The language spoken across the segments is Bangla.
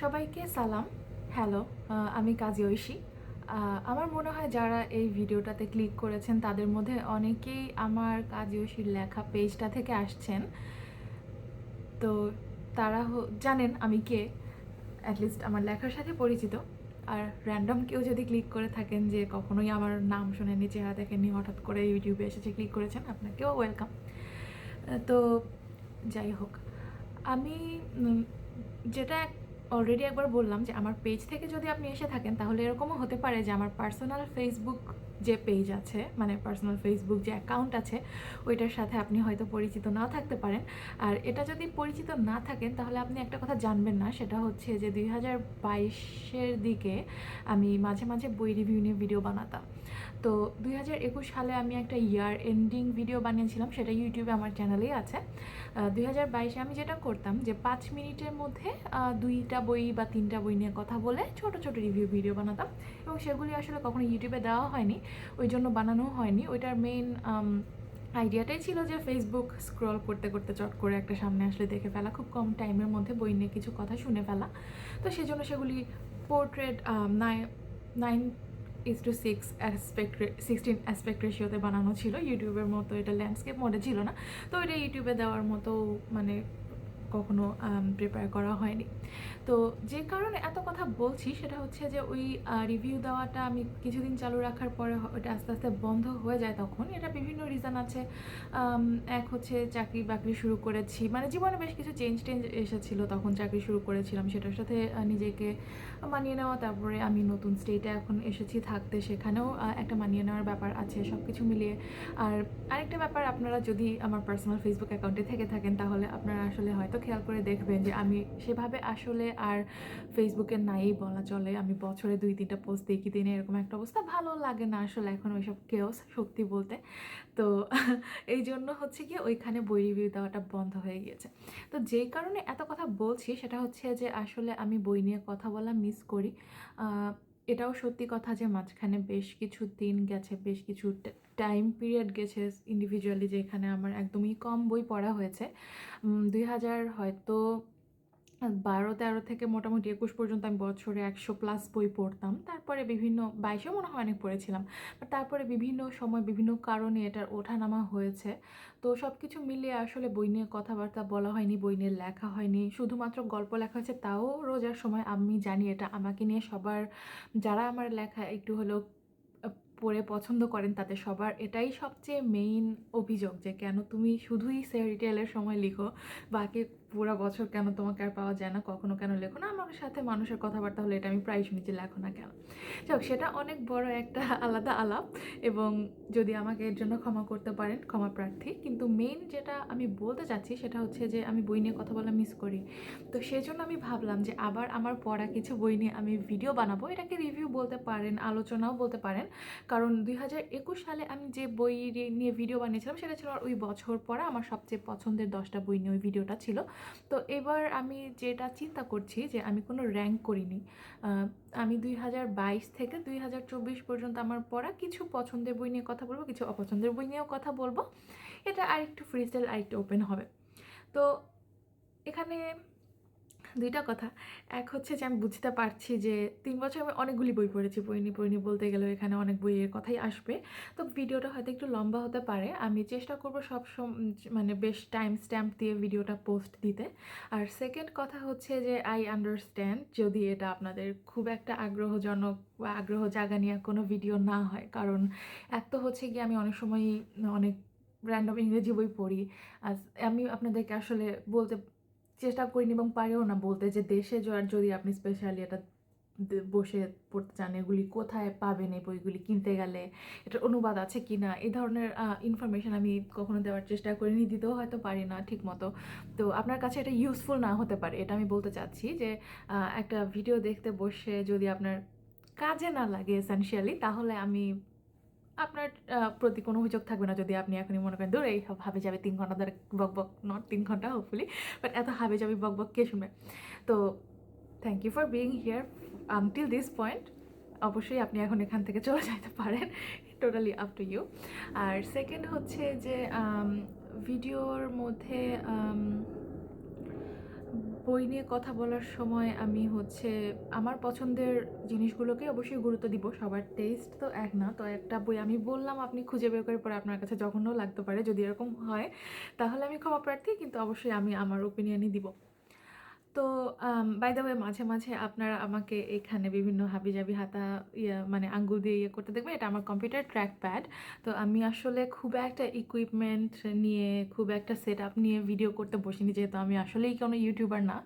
সবাইকে সালাম। হ্যালো, আমি কাজী ঐশী। আমার মনে হয় যারা এই ভিডিওটাতে ক্লিক করেছেন তাদের মধ্যে অনেকেই আমার কাজী ঐশীর লেখা পেজটা থেকে আসছেন। তো তারা জানেন আমি কে, অ্যাটলিস্ট আমার লেখার সাথে পরিচিত। আর র্যান্ডম কেউ যদি ক্লিক করে থাকেন যে কখনোই আমার নাম শোনেননি, চেহারা দেখেননি, হঠাৎ করে ইউটিউবে এসেছে ক্লিক করেছেন, আপনাকেও ওয়েলকাম। তো যাই হোক, আমি যেটা অলরেডি একবার বললাম যে আমার পেজ থেকে যদি আপনি এসে থাকেন তাহলে এরকমও হতে পারে যে আমার পার্সোনাল ফেসবুক যে পেজ আছে, মানে পার্সোনাল ফেসবুক যে অ্যাকাউন্ট আছে, ওইটার সাথে আপনি হয়তো পরিচিত নাও থাকতে পারেন। আর এটা যদি পরিচিত না থাকেন তাহলে আপনি একটা কথা জানবেন না, সেটা হচ্ছে যে 2022-এর দিকে আমি মাঝে মাঝে বই রিভিউ নিয়ে ভিডিও বানাতাম। তো 2021 সালে আমি একটা ইয়ার এন্ডিং ভিডিও বানিয়েছিলাম, সেটা ইউটিউবে আমার চ্যানেলেই আছে। 2022-এ আমি যেটা করতাম যে 5 মিনিটের মধ্যে 2টা বই বা 3টা বই নিয়ে কথা বলে ছোট ছোট রিভিউ ভিডিও বানাতাম, এবং সেগুলি আসলে কখনো ইউটিউবে দেওয়া হয়নি, ওই জন্য বানানো হয়নি। ওইটার মেইন আইডিয়াটাই ছিল যে ফেসবুক স্ক্রল করতে করতে চট করে একটা সামনে আসলে দেখে ফেলা, খুব কম টাইমের মধ্যে বই নিয়ে কিছু কথা শুনে ফেলা। তো সেজন্য সেগুলি পোর্ট্রেট 9:6 16 অ্যাসপেক্ট রেশিওতে বানানো ছিল। ইউটিউবের মতো এটা ল্যান্ডস্কেপ মোডে ছিল না, তো এটা ইউটিউবে দেওয়ার মতো মানে কখনো প্রিপেয়ার করা হয়নি। তো যে কারণে এত কথা বলছি সেটা হচ্ছে যে ওই রিভিউ দেওয়াটা আমি কিছুদিন চালু রাখার পরে ওটা আস্তে আস্তে বন্ধ হয়ে যায়। তখন এটা বিভিন্ন রিজন আছে। এক হচ্ছে চাকরি বাকরি শুরু করেছি, মানে জীবনে বেশ কিছু চেঞ্জ এসেছিলো, তখন চাকরি শুরু করেছিলাম, সেটার সাথে নিজেকে মানিয়ে নেওয়া। তারপরে আমি নতুন স্টেটে এখন এসেছি থাকতে, সেখানেও একটা মানিয়ে নেওয়ার ব্যাপার আছে, সব কিছু মিলিয়ে। আর আরেকটা ব্যাপার, আপনারা যদি আমার পার্সোনাল ফেসবুক অ্যাকাউন্টে থেকে থাকেন তাহলে আপনারা আসলে হয়তো খেয়াল করে দেখবেন যে আমি সেভাবে আসলে আর ফেসবুকে নাই বলা চলে। আমি বছরে 2-3টা পোস্ট দিই, কি দিনে এরকম একটা অবস্থা, ভালো লাগে না আসলে এখন ওইসব কেওস, সত্যি বলতে। তো এই জন্য হচ্ছে কি ওইখানে বই রিভিউ দেওয়াটা বন্ধ হয়ে গিয়েছে। তো যেই কারণে এত কথা বলছি সেটা হচ্ছে যে আসলে আমি বই নিয়ে কথা বলা মিস করি। এটাও সত্যি কথা যে মাঝখানে বেশ কিছু দিন গেছে, বেশ কিছু টাইম পিরিয়ড গেছে ইন্ডিভিজুয়ালি, যেখানে আমার একদমই কম বই পড়া হয়েছে। 2000 হয়তো 12-13 থেকে মোটামুটি 21 পর্যন্ত আমি বছরে 100+ বই পড়তাম। তারপরে বিভিন্ন 22-এ মনে হয় অনেক পড়েছিলাম, বাট তারপরে বিভিন্ন সময় বিভিন্ন কারণে এটার ওঠানামা হয়েছে। তো সব কিছু মিলিয়ে আসলে বই নিয়ে কথাবার্তা বলা হয়নি, বই নিয়ে লেখা হয়নি, শুধুমাত্র গল্প লেখা হয়েছে, তাও রোজার সময়। আমি জানি এটা আমাকে নিয়ে সবার, যারা আমার লেখা একটু হলেও পড়ে পছন্দ করেন তাদের সবার এটাই সবচেয়ে মেইন অভিযোগ, যে কেন তুমি শুধুই ফেয়ারি টেলের সময় লিখো, বাকি পুরো বছর কেন তোমাকে আর পাওয়া যায় না, কখনো কেন লেখো না। আমার সাথে মানুষের কথাবার্তা হলে এটা আমি প্রায় শুনি যে লেখো না কেন। যাক, সেটা অনেক বড় একটা আলাদা আলাপ, এবং যদি আমাকে এর জন্য ক্ষমা করতে পারেন, ক্ষমা প্রার্থী। কিন্তু মেইন যেটা আমি বলতে চাচ্ছি সেটা হচ্ছে যে আমি বই নিয়ে কথা বলা মিস করি। তো সেজন্য আমি ভাবলাম যে আবার আমার পড়া কিছু বই নিয়ে আমি ভিডিও বানাবো, এটাকে রিভিউ বলতে পারেন, আলোচনাও বলতে পারেন। কারণ 2021 সালে আমি যে বই নিয়ে ভিডিও বানিয়েছিলাম সেটা ছিল ওই বছর পড়া আমার সবচেয়ে পছন্দের 10টা বই নিয়ে ওই ভিডিওটা ছিল। তো এবার আমি যেটা চিন্তা করছি যে আমি কোনো র্যাঙ্ক করিনি। আমি 2022 থেকে 2024 পর্যন্ত আমার পড়া কিছু পছন্দের বই নিয়ে কথা বলবো, কিছু অপছন্দের বই নিয়েও কথা বলবো। এটা আরেকটু ফ্রি স্টাইল, আরেকটু ওপেন হবে। তো এখানে 2টা কথা। এক হচ্ছে যে আমি বুঝতে পারছি যে 3 বছর আমি অনেকগুলি বই পড়েছি, পড়িনি বলতে গেলেও এখানে অনেক বইয়ের কথাই আসবে। তো ভিডিওটা হয়তো একটু লম্বা হতে পারে, আমি চেষ্টা করব মানে বেশ টাইম স্ট্যাম্প দিয়ে ভিডিওটা পোস্ট দিতে। আর সেকেন্ড কথা হচ্ছে যে আই আন্ডারস্ট্যান্ড যদি এটা আপনাদের খুব একটা আগ্রহজনক বা আগ্রহ জাগানিয়া কোনো ভিডিও না হয়, কারণ এক তো হচ্ছে গিয়ে আমি অনেক সময়ই অনেক র্যান্ডম ইংরেজি বই পড়ি। আর আমি আপনাদেরকে আসলে বলতে চেষ্টা করিনি এবং পারিও না বলতে যে দেশে যদি আপনি স্পেশালি এটা বসে পড়তে চান, এগুলি কোথায় পাবেন, এই বইগুলি কিনতে গেলে এটার অনুবাদ আছে কি না, এই ধরনের ইনফরমেশান আমি কখনো দেওয়ার চেষ্টা করিনি, দিতেও হয়তো পারি না ঠিক মতো। তো আপনার কাছে এটা ইউজফুল না হতে পারে, এটা আমি বলতে চাচ্ছি যে একটা ভিডিও দেখতে বসে যদি আপনার কাজে না লাগে এসেনশিয়ালি, তাহলে আমি আপনার প্রতি কোনো অভিযোগ থাকবে না যদি আপনি এখনই মনে করেন দূর এই হাবে যাবে 3 ঘন্টা ধরে বক বক, নট 3 ঘন্টা হোপফুলি, বাট এত হাবে যাবে বক বক কে শুনবে। তো thank you for being here until this point. অবশ্যই আপনি এখন এখান থেকে চলে যেতে পারেন, টোটালি আপ টু ইউ। আর সেকেন্ড হচ্ছে যে ভিডিওর মধ্যে বই নিয়ে কথা বলার সময় আমি হচ্ছে আমার পছন্দের জিনিসগুলোকে অবশ্যই গুরুত্ব দিব। সবার টেস্ট তো এক না। তো একটা বই আমি বললাম, আপনি খুঁজে বের করে পরে আপনার কাছে জঘন্যও লাগতে পারে। যদি এরকম হয় তাহলে আমি ক্ষমা প্রার্থী, কিন্তু অবশ্যই আমি আমার ওপিনিয়নই দিব। তো বাই দ্য ওয়ে, মাঝে মাঝে আপনারা আমাকে এখানে বিভিন্ন হাবিজাবি হাতা মানে আঙ্গুল দিয়ে করতে দেখবেন। এটা আমার কম্পিউটার ট্র্যাক প্যাড। তো আমি আসলে খুব একটা ইকুইপমেন্ট নিয়ে, খুব একটা সেট আপ নিয়ে ভিডিও করতে বসিনি, যেহেতু আমি আসলেই কোনো ইউটিউবার না।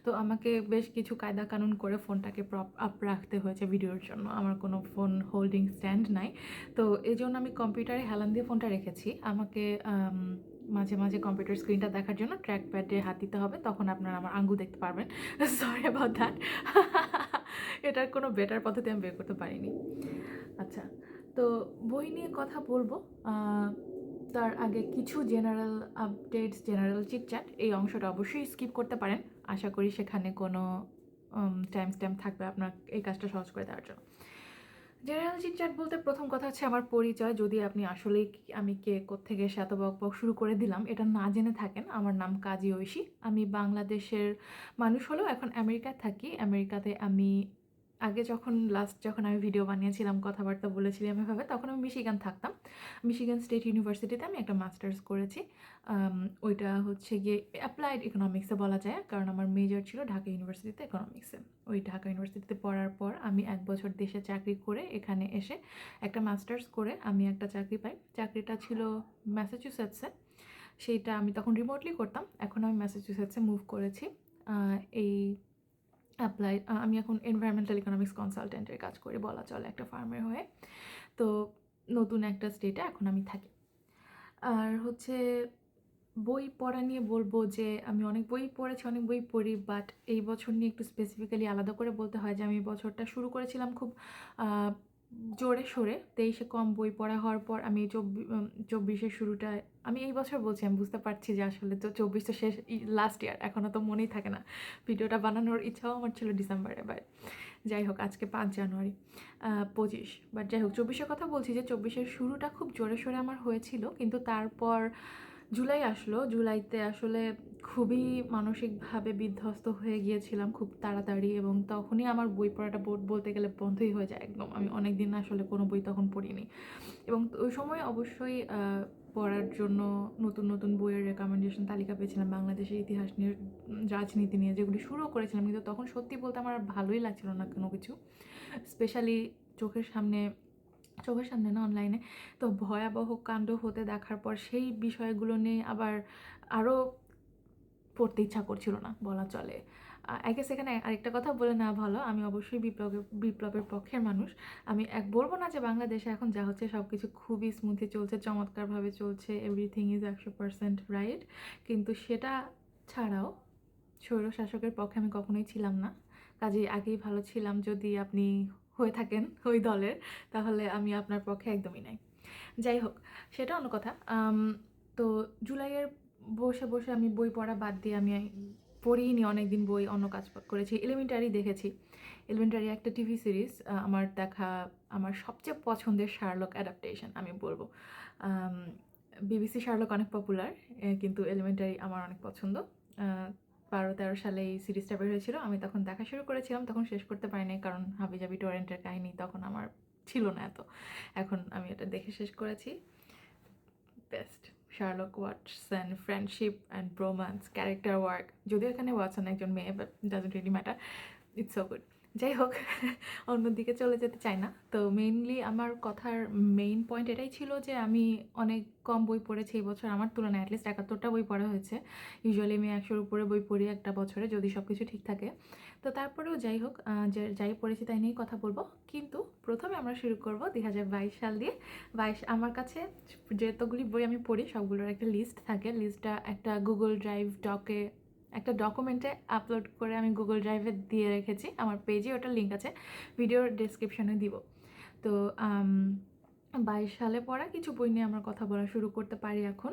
তো আমাকে বেশ কিছু কায়দা কানুন করে ফোনটাকে প্রপ আপ রাখতে হয়েছে ভিডিওর জন্য। আমার কোনো ফোন হোল্ডিং স্ট্যান্ড নাই। তো এই জন্য আমি কম্পিউটারে হেলান দিয়ে ফোনটা রেখেছি। আমাকে মাঝে মাঝে কম্পিউটার স্ক্রিনটা দেখার জন্য ট্র্যাক প্যাডে হাত দিতে হবে, তখন আপনারা আমার আঙ্গুল দেখতে পারবেন। Sorry about that. এটার কোনো বেটার পদ্ধতি আমি বের করতে পারিনি। আচ্ছা, তো বই নিয়ে কথা বলবো। তার আগে কিছু জেনারেল আপডেটস, জেনারেল চিটচ্যাট, এই অংশটা অবশ্যই স্কিপ করতে পারেন। আশা করি সেখানে কোনো টাইম স্ট্যাম্প থাকবে আপনার এই কাজটা সহজ করে দেওয়ার জন্য। জেনারেল চিটচ্যাট বলতে প্রথম কথা হচ্ছে আমার পরিচয়। যদি আপনি আসলেই আমি কে কোত্থেকে এসে এত বকবক শুরু করে দিলাম এটা না জেনে থাকেন, আমার নাম কাজী ঐশী। আমি বাংলাদেশের মানুষ হলেও এখন আমেরিকায় থাকি। আমেরিকাতে আমি আগে যখন আমি ভিডিও বানিয়েছিলাম, কথাবার্তা বলেছিলাম এভাবে, তখন আমি মিশিগান থাকতাম। মিশিগান স্টেট ইউনিভার্সিটিতে আমি একটা মাস্টার্স করেছি। ওইটা হচ্ছে গিয়ে অ্যাপ্লাইড ইকোনমিক্সে বলা যায়, কারণ আমার মেজর ছিল ঢাকা ইউনিভার্সিটিতে ইকোনমিক্সে। ওই ঢাকা ইউনিভার্সিটিতে পড়ার পর আমি 1 বছর দেশে চাকরি করে এখানে এসে একটা মাস্টার্স করে আমি একটা চাকরি পাই। চাকরিটা ছিল ম্যাসাচুসেটসে। সেইটা আমি তখন রিমোটলি করতাম। এখন আমি ম্যাসাচুসেটসে মুভ করেছি। এই আমি এখন এনভায়রনমেন্টাল ইকোনমিক্স কনসালটেন্টের কাজ করি বলা চলে, একটা ফার্মের হয়ে। তো নতুন একটা স্টেটে এখন আমি থাকি। আর হচ্ছে বই পড়া নিয়ে বলবো যে আমি অনেক বই পড়েছি, অনেক বই পড়ি, বাট এই বছর নিয়ে একটু স্পেসিফিক্যালি আলাদা করে বলতে হয় যে আমি এই বছরটা শুরু করেছিলাম খুব জোরে সোরে। 23-এ কম বই পড়া হওয়ার পর আমি 24-এর শুরুটায়, আমি এই বছর বলছি, আমি বুঝতে পারছি যে আসলে তো 24 তো শেষ, লাস্ট ইয়ার, এখনও তো মনেই থাকে না। ভিডিওটা বানানোর ইচ্ছাও আমার ছিল ডিসেম্বরে, বাট যাই হোক, আজকে 5 জানুয়ারি 25, বাট যাই হোক 24-এর কথা বলছি যে 24-এর শুরুটা খুব জোরে সোরে আমার হয়েছিল, কিন্তু তারপর জুলাই আসলো। জুলাইতে আসলে খুবই মানসিকভাবে বিধ্বস্ত হয়ে গিয়েছিলাম খুব তাড়াতাড়ি, এবং তখনই আমার বই পড়াটা বলতে গেলে বন্ধই হয়ে যায় একদম। আমি অনেক দিন আসলে কোনো বই তখন পড়িনি, এবং ওই সময় অবশ্যই পড়ার জন্য নতুন নতুন বইয়ের রেকমেন্ডেশন তালিকা পেয়েছিলাম বাংলাদেশের ইতিহাস নিয়ে, রাজনীতি নিয়ে, যেগুলি শুরুও করেছিলাম, কিন্তু তখন সত্যি বলতে আমার আর ভালোই লাগছিল না কোনো কিছু। স্পেশালি চোখের সামনে না, অনলাইনে তো ভয়াবহ কাণ্ড হতে দেখার পর সেই বিষয়গুলো নিয়ে আবার আরও পড়তে ইচ্ছা করছিল না বলা চলে। আই গেস এখানে আরেকটা কথা বলে নেওয়া ভালো, আমি অবশ্যই বিপ্লবের পক্ষের মানুষ। আমি বলবো না যে বাংলাদেশে এখন যা হচ্ছে সব কিছু খুবই স্মুথলি চলছে, চমৎকারভাবে চলছে, এভরিথিং ইজ 100% রাইট, কিন্তু সেটা ছাড়াও স্বৈরশাসকের পক্ষে আমি কখনোই ছিলাম না। কাজেই আগেই ভালো ছিলাম। যদি আপনি হয়ে থাকেন ওই দলের, তাহলে আমি আপনার পক্ষে একদমই নাই। যাই হোক, সেটা অন্য কথা। তো জুলাইয়ের বসে বসে আমি বই পড়া বাদ দিয়ে আমি পড়িনি অনেকদিন বই, অন্য কাজ করেছি। এলিমেন্টারি দেখেছি। এলিমেন্টারি একটা টিভি সিরিজ, আমার দেখা আমার সবচেয়ে পছন্দের শার্লক অ্যাডাপ্টেশন আমি বলবো। বিবিসি শার্লক অনেক পপুলার, কিন্তু এলিমেন্টারি আমার অনেক পছন্দ। 12-13 সালে এই সিরিজটা বের হয়েছিল, আমি তখন দেখা শুরু করেছিলাম, তখন শেষ করতে পারিনি, কারণ হাবিজাবি টরেন্টের কাহিনী তখন আমার ছিল না এত। এখন আমি এটা দেখে শেষ করেছি। Best Sherlock Watson, friendship and bromance, character work, যদিও এখানে ওয়াটসন একজন মেয়ে, but doesn't really matter, it's so good. যাই হোক, অন্যদিকে চলে যেতে চাই না। তো মেইনলি আমার কথার মেইন পয়েন্ট এটাই ছিল যে আমি অনেক কম বই পড়েছি এই বছর, আমার তুলনায় অ্যাটলিস্ট 71টা বই পড়া হয়েছে। ইউজুয়ালি আমি 100-র উপরে বই পড়ি একটা বছরে, যদি সব কিছু ঠিক থাকে। তো তারপরেও যাই হোক, যে যাই পড়েছি তাই নিয়েই কথা বলবো। কিন্তু প্রথমে আমরা শুরু করব 2022 সাল দিয়ে। আমার কাছে যেতগুলি বই আমি পড়ি সবগুলোর একটা লিস্ট থাকে। লিস্টটা একটা গুগল ড্রাইভ একটা ডকুমেন্টে আপলোড করে আমি গুগল ড্রাইভে দিয়ে রেখেছি। আমার পেজে ওটার লিঙ্ক আছে, ভিডিওর ডেসক্রিপশনে দিব। তো 22 সালে পড়া কিছু বই নিয়ে আমরা কথা বলা শুরু করতে পারি এখন।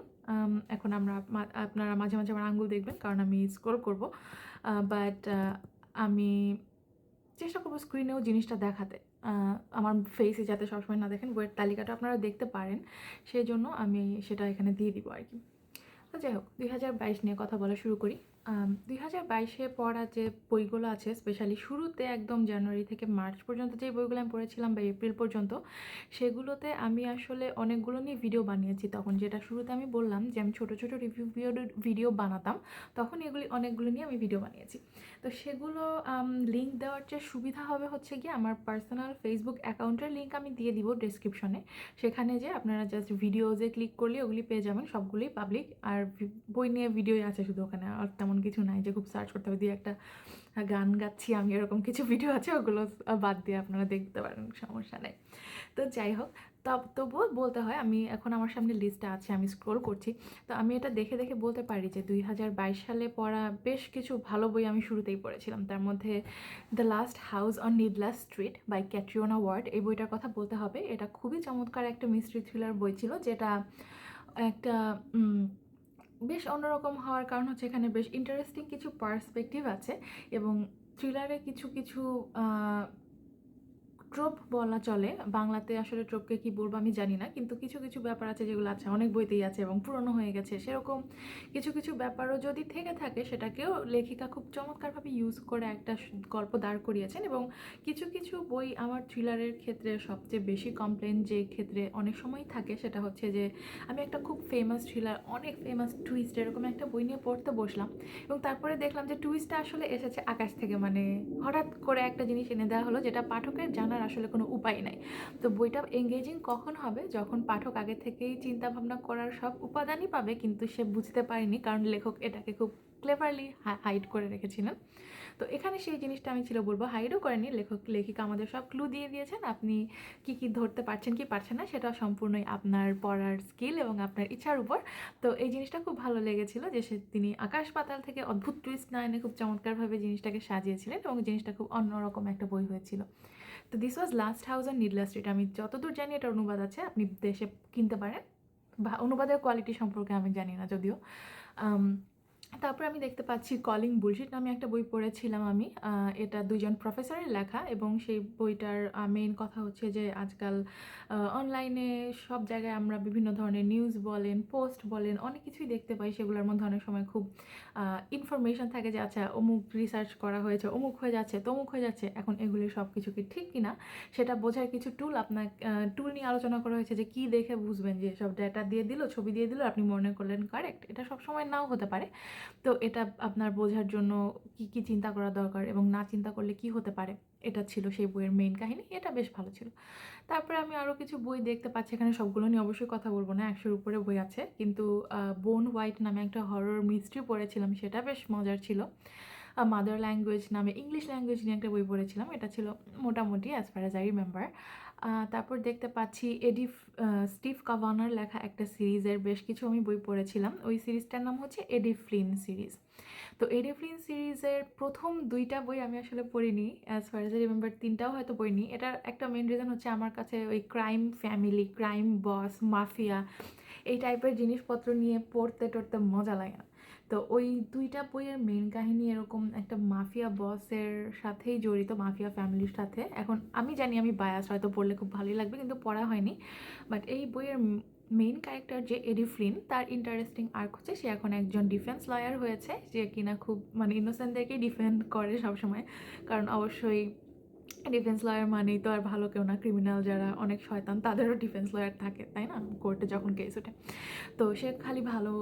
এখন আপনারা মাঝে মাঝে আমার আঙ্গুল দেখবেন, কারণ আমি স্ক্রল করব, বাট আমি চেষ্টা করবো স্ক্রিনেও জিনিসটা দেখাতে, আমার ফেসে যাতে সবসময় না দেখেন, বইয়ের তালিকাটা আপনারা দেখতে পারেন, সেই জন্য আমি সেটা এখানে দিয়ে দিব আর কি। তো যাই হোক, 2022 নিয়ে কথা বলা শুরু করি। 2022-এ পড়া যে বইগুলো আছে, স্পেশালি শুরুতে একদম জানুয়ারি থেকে মার্চ পর্যন্ত যে বইগুলো আমি পড়েছিলাম বা এপ্রিল পর্যন্ত, সেগুলোতে আমি আসলে অনেকগুলো নিয়ে ভিডিও বানিয়েছি তখন। যেটা শুরুতে আমি বললাম যে আমি ছোটো ছোটো রিভিউ ভিডিও বানাতাম, তখন এগুলি অনেকগুলো নিয়ে আমি ভিডিও বানিয়েছি। তো সেগুলো লিঙ্ক দেওয়ার যে সুবিধা হবে হচ্ছে গিয়ে আমার পার্সোনাল ফেসবুক অ্যাকাউন্টের লিঙ্ক আমি দিয়ে দিব ডেসক্রিপশনে। সেখানে যে আপনারা জাস্ট ভিডিওজে ক্লিক করলে ওগুলি পেয়ে যাবেন, সবগুলোই পাবলিক। আর বই নিয়ে ভিডিওই আছে শুধু, ওখানে আর তেমন কিছু নাই যে খুব সার্চ করতে হবে দিয়ে একটা গান গাচ্ছি আমি, এরকম কিছু ভিডিও আছে, ওগুলো বাদ দিয়ে আপনারা দেখতে পারেন, সমস্যা নেই। তো যাই হোক, তবুও বলতে হয়, আমি এখন আমার সামনে লিস্টটা আছে, আমি স্ক্রোল করছি, তো আমি এটা দেখে দেখে বলতে পারি যে 2022 সালে পড়া বেশ কিছু ভালো বই আমি শুরুতেই পড়েছিলাম। তার মধ্যে the last house on Needless street by Catriona Ward, এই বইটার কথা বলতে হবে। এটা খুবই চমৎকার একটা মিস্ট্রি থ্রিলার বই ছিল, যেটা একটা বেশ অন্যরকম হওয়ার কারণ হচ্ছে এখানে বেশ ইন্টারেস্টিং কিছু পার্সপেক্টিভ আছে, এবং থ্রিলারে কিছু কিছু ট্রোপ বলা চলে। বাংলাতে আসলে ট্রোপকে কি বলবো আমি জানি না, কিন্তু কিছু কিছু ব্যাপার আছে যেগুলো আছে অনেক বইতেই আছে এবং পুরনো হয়ে গেছে, সেরকম কিছু কিছু ব্যাপারও যদি থেকে থাকে সেটাকেও লেখিকা খুব চমৎকারভাবে ইউজ করে একটা গল্প দাঁড় করিয়েছেন। এবং কিছু কিছু বই আমার থ্রিলারের ক্ষেত্রে সবচেয়ে বেশি কমপ্লেন যে ক্ষেত্রে অনেক সময় থাকে সেটা হচ্ছে যে আমি একটা খুব ফেমাস থ্রিলার, অনেক ফেমাস টুইস্ট এরকম একটা বই নিয়ে পড়তে বসলাম, এবং তারপরে দেখলাম যে টুইস্টটা আসলে এসেছে আকাশ থেকে, মানে হঠাৎ করে একটা জিনিস এনে দেওয়া হলো যেটা পাঠকের জানার আসলে কোনো উপায় নাই। তো বইটা এঙ্গেজিং কখন হবে, যখন পাঠক আগে থেকেই চিন্তা ভাবনা করার সব উপাদানই পাবে, কিন্তু সে বুঝতে পারেনি কারণ লেখক এটাকে খুব ক্লেভারলি হাইড করে রেখেছিলেন। তো এখানে সেই জিনিসটা আমি ছিল বলবো, হাইডও করেনি, লেখিকা আমাদের সব ক্লু দিয়ে দিয়েছেন। আপনি কি কি ধরতে পারছেন কি পারছেন না সেটা সম্পূর্ণই আপনার পড়ার স্কিল এবং আপনার ইচ্ছার উপর। তো এই জিনিসটা খুব ভালো লেগেছিল যে তিনি আকাশ পাতাল থেকে অদ্ভুত টুইস্ট না এনে খুব চমৎকারভাবে জিনিসটাকে সাজিয়েছিলেন, এবং জিনিসটা খুব অন্যরকম একটা বই হয়েছিল। তো this was last house on Needless street. আমি যতদূর জানি এটার অনুবাদ আছে, আপনি দেশে কিনতে পারেন, বা অনুবাদের কোয়ালিটি সম্পর্কে আমি জানি না যদিও। তারপর আমি দেখতে পাচ্ছি কলিং বুলশিট নামে একটা বই পড়েছিলাম আমি। এটা দুইজন প্রফেসরের লেখা, এবং সেই বইটার মেইন কথা হচ্ছে যে আজকাল অনলাইনে সব জায়গায় আমরা বিভিন্ন ধরনের নিউজ বলেন, পোস্ট বলেন, অনেক কিছুই দেখতে পাই, সেগুলোর মধ্যে অনেক সময় খুব ইনফরমেশন থাকে যে আচ্ছা অমুক রিসার্চ করা হয়েছে, অমুক হয়ে যাচ্ছে, তমুক হয়ে যাচ্ছে। এখন এগুলি সব কিছু কি ঠিক কিনা সেটা বোঝার কিছু টুল নিয়ে আলোচনা করা হয়েছে, যে কি দেখে বুঝবেন যে সব ডেটা দিয়ে দিল, ছবি দিয়ে দিল, আপনি মনে করলেন কারেক্ট। এটা সবসময় নাও হতে পারে। তো এটা আপনার বোঝার জন্য কি কি চিন্তা করা দরকার এবং না চিন্তা করলে কি হতে পারে, এটা ছিল সেই বইয়ের মেইন কাহিনী। এটা বেশ ভালো ছিল। তারপরে আমি আরও কিছু বই দেখতে পাচ্ছি, এখানে সবগুলো নিয়ে অবশ্যই কথা বলবো না, 100-এর উপরে বই আছে, কিন্তু বোন হোয়াইট নামে একটা হরর মিস্ট্রি পড়েছিলাম, সেটা বেশ মজার ছিল। মাদার ল্যাঙ্গুয়েজ নামে ইংলিশ ল্যাঙ্গুয়েজ নিয়ে একটা বই পড়েছিলাম, এটা ছিল মোটামুটি as far as I remember. তারপর দেখতে পাচ্ছি স্টিভ কাভানার লেখা একটা সিরিজের বেশ কিছু আমি বই পড়েছিলাম। ওই সিরিজটার নাম হচ্ছে এডি ফ্লিন সিরিজ। তো এডি ফ্লিন সিরিজের প্রথম 2টা বই আমি আসলে পড়িনি, as far as I remember 3টাও হয়তো পড়িনি। এটার একটা মেন রিজন হচ্ছে আমার কাছে ওই ক্রাইম ফ্যামিলি, ক্রাইম বস, মাফিয়া এই টাইপের জিনিসপত্র নিয়ে পড়তে টড়তে মজা লাগে না। তো ওই 2টা বইয়ের মেন কাহিনী এরকম একটা মাফিয়া বসের সাথেই জড়িত, মাফিয়া ফ্যামিলির সাথে। এখন আমি জানি আমি বায়াস, হয়তো পড়লে খুব ভালোই লাগবে, কিন্তু পড়া হয়নি। বাট এই বইয়ের মেইন ক্যারেক্টার যে এডি ফ্লিন, তার ইন্টারেস্টিং আর্ক হচ্ছে সে এখন একজন ডিফেন্স লয়ার হয়েছে, যে কিনা খুব মানে ইনোসেন্টদেরকেই ডিফেন্ড করে সবসময়, কারণ অবশ্যই ডিফেন্স লয়ার মানেই তো আর ভালো কেউ না, ক্রিমিনাল যারা অনেক শয়তান তাদেরও ডিফেন্স লয়ার থাকে, তাই না, কোর্টে যখন কেস ওঠে। তো সে খালি ভালো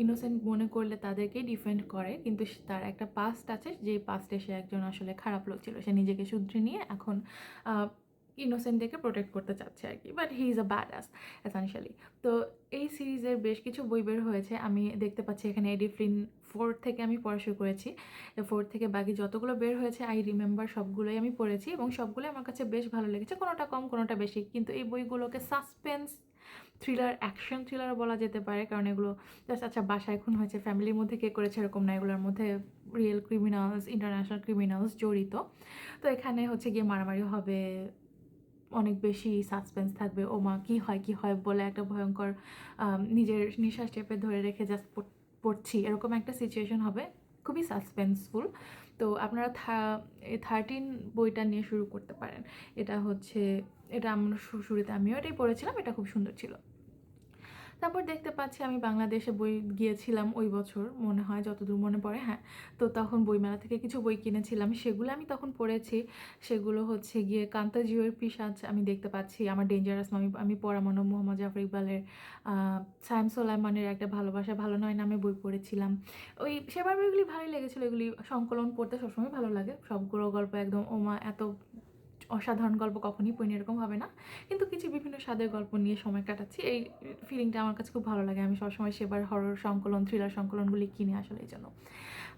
ইনোসেন্ট মনে করলে তাদেরকেই ডিফেন্ড করে, কিন্তু তার একটা পাস্ট আছে, যে পাস্টে সে একজন আসলে খারাপ লোক ছিল, সে নিজেকে শুধরে নিয়ে এখন ইনোসেন্টদেরকে প্রোটেক্ট করতে চাচ্ছে আর কি, but he is a bad ass essentially. তো এই সিরিজের বেশ কিছু বই বের হয়েছে, আমি দেখতে পাচ্ছি এখানে এডি ফ্লিন 4 থেকে আমি পড়া শুরু করেছি। 4 থেকে বাকি যতগুলো বের হয়েছে আই রিমেম্বার সবগুলোই আমি পড়েছি, এবং সবগুলোই আমার কাছে বেশ ভালো লেগেছে, কোনোটা কম কোনোটা বেশি। কিন্তু এই বইগুলোকে সাসপেন্স থ্রিলার, অ্যাকশন থ্রিলারও বলা যেতে পারে, কারণ এগুলো জাস্ট আচ্ছা বাসায় খুন হয়েছে, ফ্যামিলির মধ্যে কে করেছে এরকম না, এগুলোর মধ্যে রিয়েল ক্রিমিনালস, ইন্টারন্যাশনাল ক্রিমিনালস জড়িত। তো এখানে হচ্ছে গিয়ে মারামারি হবে, অনেক বেশি সাসপেন্স থাকবে, ও মা কী হয় বলে একটা ভয়ঙ্কর নিজের নিঃশ্বাস চেপে ধরে রেখে জাস্ট পড়ছি এরকম একটা সিচুয়েশন হবে, খুবই সাসপেন্সফুল। তো আপনারা 13 বইটা নিয়ে শুরু করতে পারেন। এটা হচ্ছে, এটা আমরা শুরুতে আমিও এটাই পড়েছিলাম, এটা খুব সুন্দর ছিল। তারপর দেখতে পাচ্ছি আমি বাংলাদেশে বই গিয়েছিলাম ওই বছর, মনে হয় যতদূর মনে পড়ে, হ্যাঁ। তো তখন বইমেলা থেকে কিছু বই কিনেছিলাম, সেগুলো আমি তখন পড়েছি। সেগুলো হচ্ছে গিয়ে কান্তাজিওর পিশাচ আমি দেখতে পাচ্ছি, আমার ডেঞ্জারাস মামি আমি পড়া মনো, মোহাম্মদ জাফর ইকবালের সায়েম সোলাইমানের একটা ভালোবাসা ভালো নয় নামে বই পড়েছিলাম। ওই সেবার বইগুলি ভালোই লেগেছিলো, এগুলি সংকলন পড়তে সবসময় ভালো লাগে। সবগুলো গল্প একদম ওমা এত অসাধারণ গল্প কখনই পড়িনি এরকম হবে না, কিন্তু কিছু বিভিন্ন স্বাদের গল্প নিয়ে সময় কাটাচ্ছি, এই ফিলিংটা আমার কাছে খুব ভালো লাগে। আমি সবসময় সেবার হরর সংকলন, থ্রিলার সংকলনগুলি কিনে আসলে এই জন্য।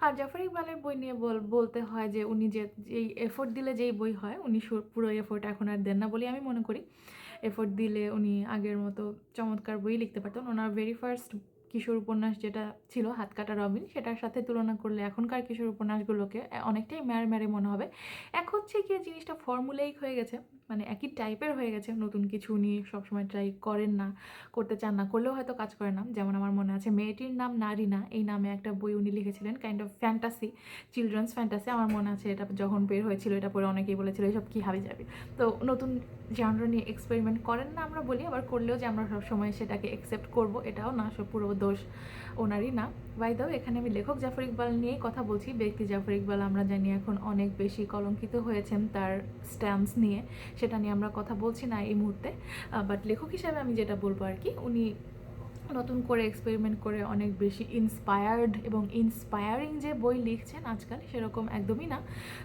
আর জাফর ইকবালের বই নিয়ে বলতে হয় যে উনি যেই এফোর্ট দিলে যেই বই হয়, উনি পুরো এফোর্ট এখন আর দেন না বলে আমি মনে করি। এফোর্ট দিলে উনি আগের মতো চমৎকার বই লিখতে পারতেন। ওনার ভেরি ফার্স্ট কিশোর উপন্যাস যেটা ছিল হাতকাটা রবিন, সেটার সাথে তুলনা করলে এখনকার কিশোর উপন্যাসগুলোকে অনেকটাই ম্যারে ম্যারে মনে হবে। এক হচ্ছে গিয়ে জিনিসটা ফর্মুলাইক হয়ে গেছে, মানে একই টাইপের হয়ে গেছে, নতুন কিছু উনি সবসময় ট্রাই করেন না, করতে চান না, করলেও হয়তো কাজ করে না। যেমন আমার মনে আছে মেয়েটির নাম নারী না, এই নামে একটা বই উনি লিখেছিলেন, kind of fantasy, children's fantasy. আমার মনে আছে এটা যখন বের হয়েছিল, এটা পরে অনেকেই বলেছিল এসব কী হাবি যাবে। তো নতুন জানরা নিয়ে এক্সপেরিমেন্ট করেন না আমরা বলি, আবার করলেও যে আমরা সবসময় সেটাকে অ্যাকসেপ্ট করব এটাও না, সব পুরো দোষ ওনারই না। বাই দাও, এখানে আমি লেখক জাফর ইকবাল নিয়েই কথা বলছি। ব্যক্তি জাফর ইকবাল আমরা জানি এখন অনেক বেশি কলঙ্কিত হয়েছেন তার স্ট্যাম্পস নিয়ে, সেটা নিয়ে আমরা কথা বলছি না এই মুহূর্তে। বাট লেখক হিসাবে আমি যেটা বলবো আর কি, উনি নতুন করে এক্সপেরিমেন্ট করে অনেক বেশি ইন্সপায়ার্ড এবং ইন্সপায়ারিং যে বই লিখছেন আজকাল সেরকম একদমই না।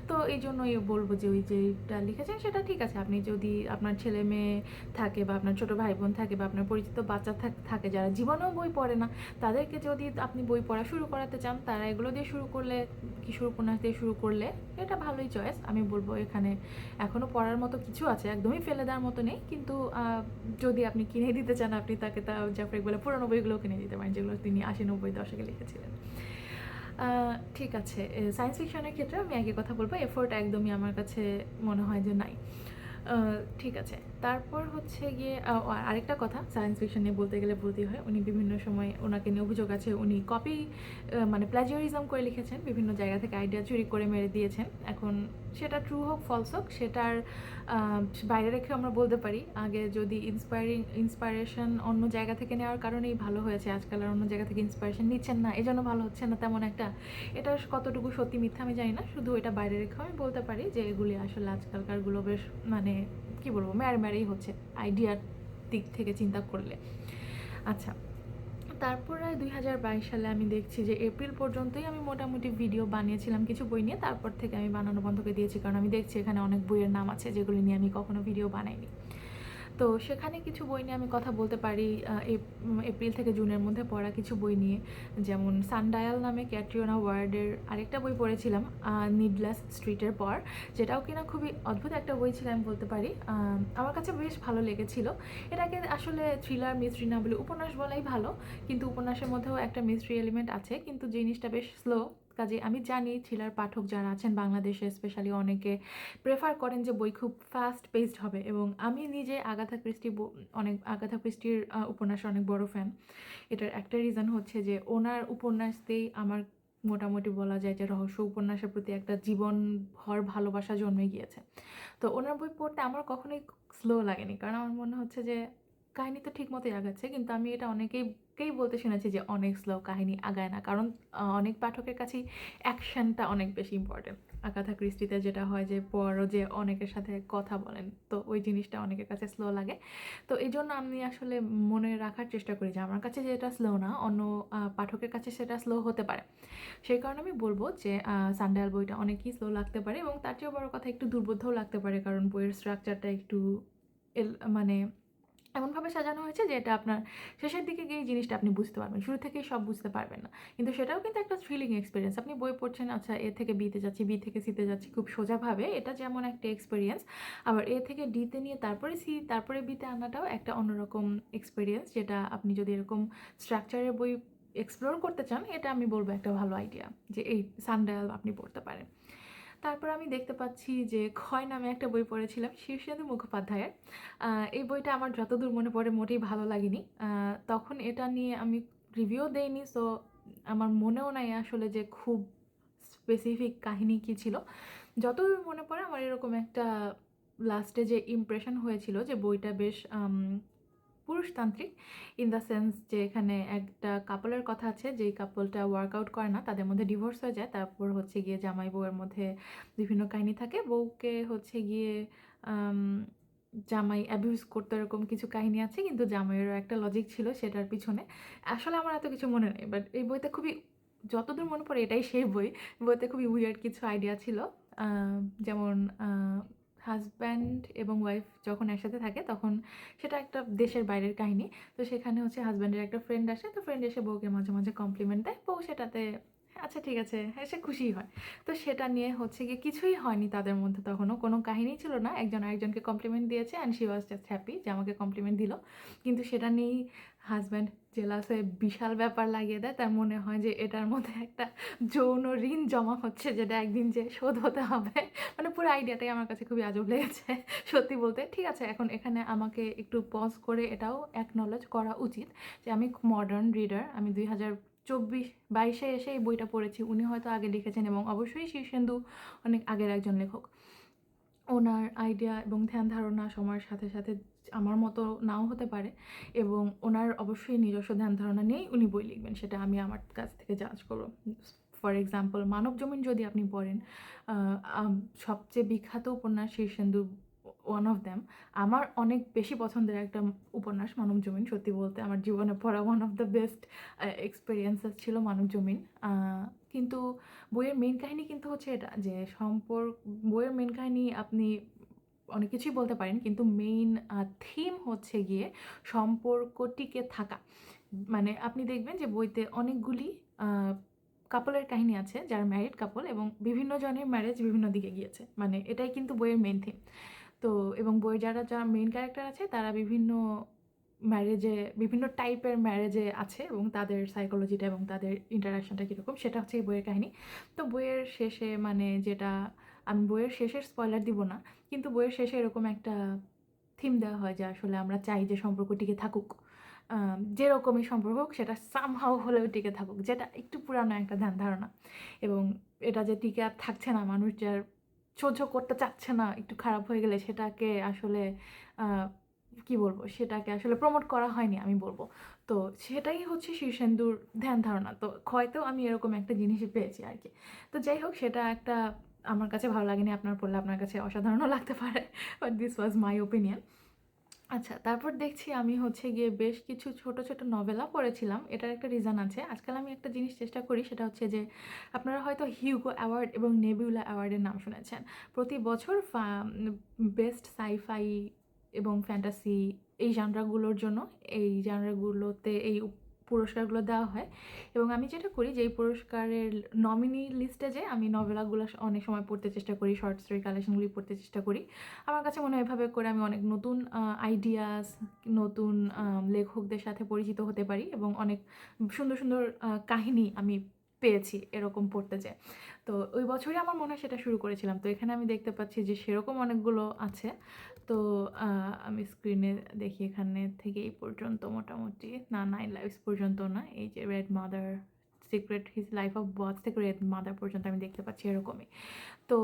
তো এই জন্যই বলবো যে ওই যেটা লিখেছেন সেটা ঠিক আছে। আপনি যদি আপনার ছেলে মেয়ে থাকে বা আপনার ছোটো ভাই বোন থাকে বা আপনার পরিচিত বাচ্চা থাকে যারা জীবনেও বই পড়ে না, তাদেরকে যদি আপনি বই পড়া শুরু করাতে চান, তারা এগুলো দিয়ে শুরু করলে, কিশোর উপন্যাস দিয়ে শুরু করলে এটা ভালোই চয়েস। আমি বলবো এখানে এখনও পড়ার মতো কিছু আছে, একদমই ফেলে দেওয়ার মতো নেই। কিন্তু যদি আপনি কিনে দিতে চান, আপনি তাকে তা জাফর ইকবালের পুরোনো বইগুলো কিনে দিতে পারেন, যেগুলো তিনি 80-90 দশকে লিখেছিলেন। ঠিক আছে, সায়েন্স ফিকশনের ক্ষেত্রে আমি একই কথা বলবো, এফোর্ট একদমই আমার কাছে মনে হয় যে নাই। ঠিক আছে, তারপর হচ্ছে গিয়ে আরেকটা কথা সায়েন্স ফিকশন নিয়ে বলতে গেলে বলতেই হয়, উনি বিভিন্ন সময় ওনাকে নিয়ে অভিযোগ আছে উনি কপি মানে প্ল্যাজিয়ারিজম করে লিখেছেন, বিভিন্ন জায়গা থেকে আইডিয়া চুরি করে মেরে দিয়েছেন। এখন সেটা ট্রু হোক ফলস হোক সেটার বাইরে রেখে আমরা বলতে পারি, আগে যদি ইন্সপায়ারেশন অন্য জায়গা থেকে নেওয়ার কারণেই ভালো হয়েছে, আজকাল আর অন্য জায়গা থেকে ইন্সপায়ারেশন নিচ্ছেন না, এজন্য ভালো হচ্ছে না তেমন একটা। এটা কতটুকু সত্যি মিথ্যা আমি জানি না, শুধু এটা বাইরে রেখে আমি বলতে পারি যে এগুলি আসলে আজকালকারগুলো বেশ মানে কী বলবো, ম্যারেই হচ্ছে আইডিয়ার দিক থেকে চিন্তা করলে। আচ্ছা, তারপরে 2022 সালে আমি দেখছি যে এপ্রিল পর্যন্তই আমি মোটামুটি ভিডিও বানিয়েছিলাম কিছু বই নিয়ে, তারপর থেকে আমি বানানো বন্ধ করে দিয়েছি, কারণ আমি দেখছি এখানে অনেক বইয়ের নাম আছে যেগুলি নিয়ে আমি কখনো ভিডিও বানাইনি। তো সেখানে কিছু বই নিয়ে আমি কথা বলতে পারি, এপ্রিল থেকে জুনের মধ্যে পড়া কিছু বই নিয়ে। যেমন সানডায়াল নামে ক্যাটরিনা ওয়ার্ডের আরেকটা বই পড়েছিলাম, নিডলেস স্ট্রিটের পর, যেটাও কিনা খুবই অদ্ভুত একটা বই ছিল আমি বলতে পারি। আমার কাছে বেশ ভালো লেগেছিল। এটাকে আসলে থ্রিলার মিস্ট্রি না বলে উপন্যাস বলাই ভালো, কিন্তু উপন্যাসের মধ্যেও একটা মিস্ট্রি এলিমেন্ট আছে, কিন্তু জিনিসটা বেশ স্লো। কাজে আমি জানি থ্রিলার পাঠক যারা আছেন বাংলাদেশে স্পেশালি অনেকে প্রেফার করেন যে বই খুব ফাস্ট পেসড হবে, এবং আমি নিজে আগাথা ক্রিস্টির উপন্যাসের অনেক বড় ফ্যান। এটার একটা রিজন হচ্ছে যে ওনার উপন্যাসতেই আমার মোটামুটি বলা যায় যে রহস্য উপন্যাসের প্রতি একটা জীবনভর ভালোবাসা জন্মে গিয়েছে। তো ওনার বই পড়তে আমার কখনোই স্লো লাগেনি, কারণ আমার মনে হচ্ছে যে কাহিনী তো ঠিক মতোই আগাচ্ছে, কিন্তু আমি এটা অনেকেই বলতে শুনেছি যে অনেক স্লো, কাহিনী আগায় না, কারণ অনেক পাঠকের কাছেই অ্যাকশনটা অনেক বেশি ইম্পর্টেন্ট। আগাথা ক্রিস্টিতে যেটা হয় যে পরও যে অনেকের সাথে কথা বলেন, তো ওই জিনিসটা অনেকের কাছে স্লো লাগে। তো এই জন্য আমি আসলে মনে রাখার চেষ্টা করি যে আমার কাছে যেটা স্লো না, অন্য পাঠকের কাছে সেটা স্লো হতে পারে। সেই কারণে আমি বলবো যে সানডায়াল বইটা অনেকই স্লো লাগতে পারে, এবং তার চেয়েও বড় কথা একটু দুর্বোধ্যও লাগতে পারে, কারণ বইয়ের স্ট্রাকচারটা একটু মানে এমনভাবে সাজানো হয়েছে যে এটা আপনার শেষের দিকে গিয়ে জিনিসটা আপনি বুঝতে পারবেন, শুরু থেকেই সব বুঝতে পারবেন না। কিন্তু সেটাও কিন্তু একটা থ্রিলিং এক্সপিরিয়েন্স। আপনি বই পড়ছেন, আচ্ছা এ থেকে বিতে যাচ্ছি, বি থেকে সিতে যাচ্ছি খুব সোজাভাবে, এটা যেমন একটা এক্সপিরিয়েন্স, আবার এ থেকে ডিতে নিয়ে তারপরে সি তারপরে বিতে আনাটাও একটা অন্যরকম এক্সপিরিয়েন্স, যেটা আপনি যদি এরকম স্ট্রাকচারের বই এক্সপ্লোর করতে চান, এটা আমি বলবো একটা ভালো আইডিয়া যে এই সানডায়াল আপনি পড়তে পারেন। তারপর আমি দেখতে পাচ্ছি যে ক্ষয় নামে একটা বই পড়েছিলাম শীর্ষেন্দু মুখোপাধ্যায়ের। এই বইটা আমার যতদূর মনে পড়ে মোটেই ভালো লাগেনি। তখন এটা নিয়ে আমি রিভিউ দেইনি, সো আমার মনেও নাই আসলে যে খুব স্পেসিফিক কাহিনী কী ছিল। যতদূর মনে পড়ে আমার এরকম একটা লাস্টে যে ইমপ্রেশন হয়েছিল যে বইটা বেশ পুরুষতান্ত্রিক ইন দ্য সেন্স যে এখানে একটা কাপলের কথা আছে, যেই কাপলটা ওয়ার্কআউট করে না, তাদের মধ্যে ডিভোর্স হয়ে যায়, তারপর হচ্ছে গিয়ে জামাই বউয়ের মধ্যে বিভিন্ন কাহিনী থাকে, বউকে হচ্ছে গিয়ে জামাই অ্যাবিউজ করতো, এরকম কিছু কাহিনী আছে, কিন্তু জামাইয়েরও একটা লজিক ছিল সেটার পিছনে। আসলে আমার এত কিছু মনে নেই, বাট এই বইতে খুবই, যতদূর মনে পড়ে এটাই সেই বই, বইতে খুবই উইয়ার্ড কিছু আইডিয়া ছিল। যেমন হাজব্যান্ড এবং ওয়াইফ যখন একসাথে থাকে তখন সেটা একটা দেশের বাইরের কাহিনী। তো সেখানে হচ্ছে হাজব্যান্ডের একটা ফ্রেন্ড আসে, তো ফ্রেন্ড এসে বউকে মাঝে মাঝে কমপ্লিমেন্ট দেয়, বউ সেটাতে আচ্ছা ঠিক আছে, হ্যাঁ সে খুশিই হয়। তো সেটা নিয়ে হচ্ছে গিয়ে কিছুই হয়নি তাদের মধ্যে, তখনও কোনো কাহিনী ছিল না, একজন আরেকজনকে কমপ্লিমেন্ট দিয়েছে and she was just happy যে আমাকে কমপ্লিমেন্ট দিল। কিন্তু সেটা নিয়েই হাজব্যান্ড জেলাস হয়ে বিশাল ব্যাপার লাগিয়ে দেয়, তার মনে হয় যে এটার মধ্যে একটা যৌন ঋণ জমা হচ্ছে যেটা একদিন যে শোধ হতে হবে। মানে পুরো আইডিয়াটাই আমার কাছে খুবই আজব লেগেছে সত্যি বলতে। ঠিক আছে, এখন এখানে আমাকে একটু পজ করে এটাও অ্যাকনলেজ করা উচিত যে আমি মডার্ন রিডার, আমি 2024-22-এ এসে এই বইটা পড়েছি, উনি হয়তো আগে লিখেছেন এবং অবশ্যই শীর্ষেন্দু অনেক আগের একজন লেখক। ওনার আইডিয়া এবং ধ্যান ধারণা সময়ের সাথে সাথে আমার মতো নাও হতে পারে, এবং ওনার অবশ্যই নিজস্ব ধ্যান ধারণা নিয়েই উনি বই লিখবেন, সেটা আমি আমার কাছ থেকে জাজ করব। ফর এক্সাম্পল মানবজমিন যদি আপনি পড়েন, সবচেয়ে বিখ্যাত উপন্যাস শীর্ষেন্দু ওয়ান অফ দ্যাম। আমার অনেক বেশি পছন্দের একটা উপন্যাস মানবজমিন, সত্যি বলতে আমার জীবনে পড়া one of the best experiences ছিল মানবজমিন। কিন্তু বইয়ের মেইন কাহিনী কিন্তু হচ্ছে এটা যে বইয়ের মেইন কাহিনী আপনি অনেক কিছুই বলতে পারেন, কিন্তু মেইন থিম হচ্ছে গিয়ে সম্পর্ক টিকে থাকা। মানে আপনি দেখবেন যে বইতে অনেকগুলি কাপলের কাহিনী আছে যারা ম্যারিড কাপল, এবং বিভিন্ন জনের ম্যারেজ বিভিন্ন দিকে গিয়েছে, মানে এটাই কিন্তু বইয়ের মেইন থিম। তো এবং বইয়ের যারা মেইন ক্যারেক্টার আছে তারা বিভিন্ন ম্যারেজে, বিভিন্ন টাইপের ম্যারেজে আছে, এবং তাদের সাইকোলজিটা এবং তাদের ইন্টারাকশনটা কীরকম সেটা হচ্ছে এই বইয়ের কাহিনী। তো বইয়ের শেষে, মানে যেটা, আমি বইয়ের শেষের স্পয়লার দিব না, কিন্তু বইয়ের শেষে এরকম একটা থিম দেওয়া হয় যে আসলে আমরা চাই যে সম্পর্ক টিকে থাকুক, যেরকমই সম্পর্ক হোক সেটা সামহাও হলেও টিকে থাকুক, যেটা একটু পুরানো একটা ধ্যান ধারণা। এবং এটা যে টিকে আর থাকছে না, মানুষ যার সহ্য করতে চাচ্ছে না একটু খারাপ হয়ে গেলে, সেটাকে আসলে কি বলবো, সেটাকে আসলে প্রমোট করা হয়নি আমি বলবো। তো সেটাই হচ্ছে শীর্ষেন্দুর ধ্যান ধারণা। তো হয়তো আমি এরকম একটা জিনিসই পেয়েছি আর কি। তো যাই হোক, সেটা একটা আমার কাছে ভালো লাগেনি, আপনার পড়লে আপনার কাছে অসাধারণও লাগতে পারে, but this was my opinion. আচ্ছা, তারপর দেখছি আমি হচ্ছে গিয়ে বেশ কিছু ছোট ছোট নভেলা পড়েছিলাম। এটার একটা রিজন আছে। আজকাল আমি একটা জিনিস চেষ্টা করি, সেটা হচ্ছে যে আপনারা হয়তো হিউগো অ্যাওয়ার্ড এবং নেবিউলা অ্যাওয়ার্ডের নাম শুনেছেন। প্রতি বছর বেস্ট সাইফাই এবং ফ্যান্টাসি এই জানরাগুলোর জন্য, এই জানরাগুলোতে এই পুরস্কারগুলো দেওয়া হয়। এবং আমি যেটা করি যে এই পুরস্কারের নমিনি লিস্টে যে আমি নভেলাগুলো অনেক সময় পড়তে চেষ্টা করি, শর্ট স্টোরি কালেকশনগুলি পড়তে চেষ্টা করি। আমার কাছে মনে হয় এভাবে করে আমি অনেক নতুন আইডিয়াস, নতুন লেখকদের সাথে পরিচিত হতে পারি, এবং অনেক সুন্দর সুন্দর কাহিনী আমি পেয়েছি এরকম পড়তে যেয়ে। তো ওই বছরই আমার মনে হয় সেটা শুরু করেছিলাম। তো এখানে আমি দেখতে পাচ্ছি যে সেরকম অনেকগুলো আছে। তো আমি স্ক্রিনে দেখি, এখানে থেকে এই পর্যন্ত মোটামুটি, না 9 লাইফস পর্যন্ত না, এই যে red mother, secret his life of boss থেকে রেড মাদার পর্যন্ত আমি দেখতে পাচ্ছি এরকমই। তো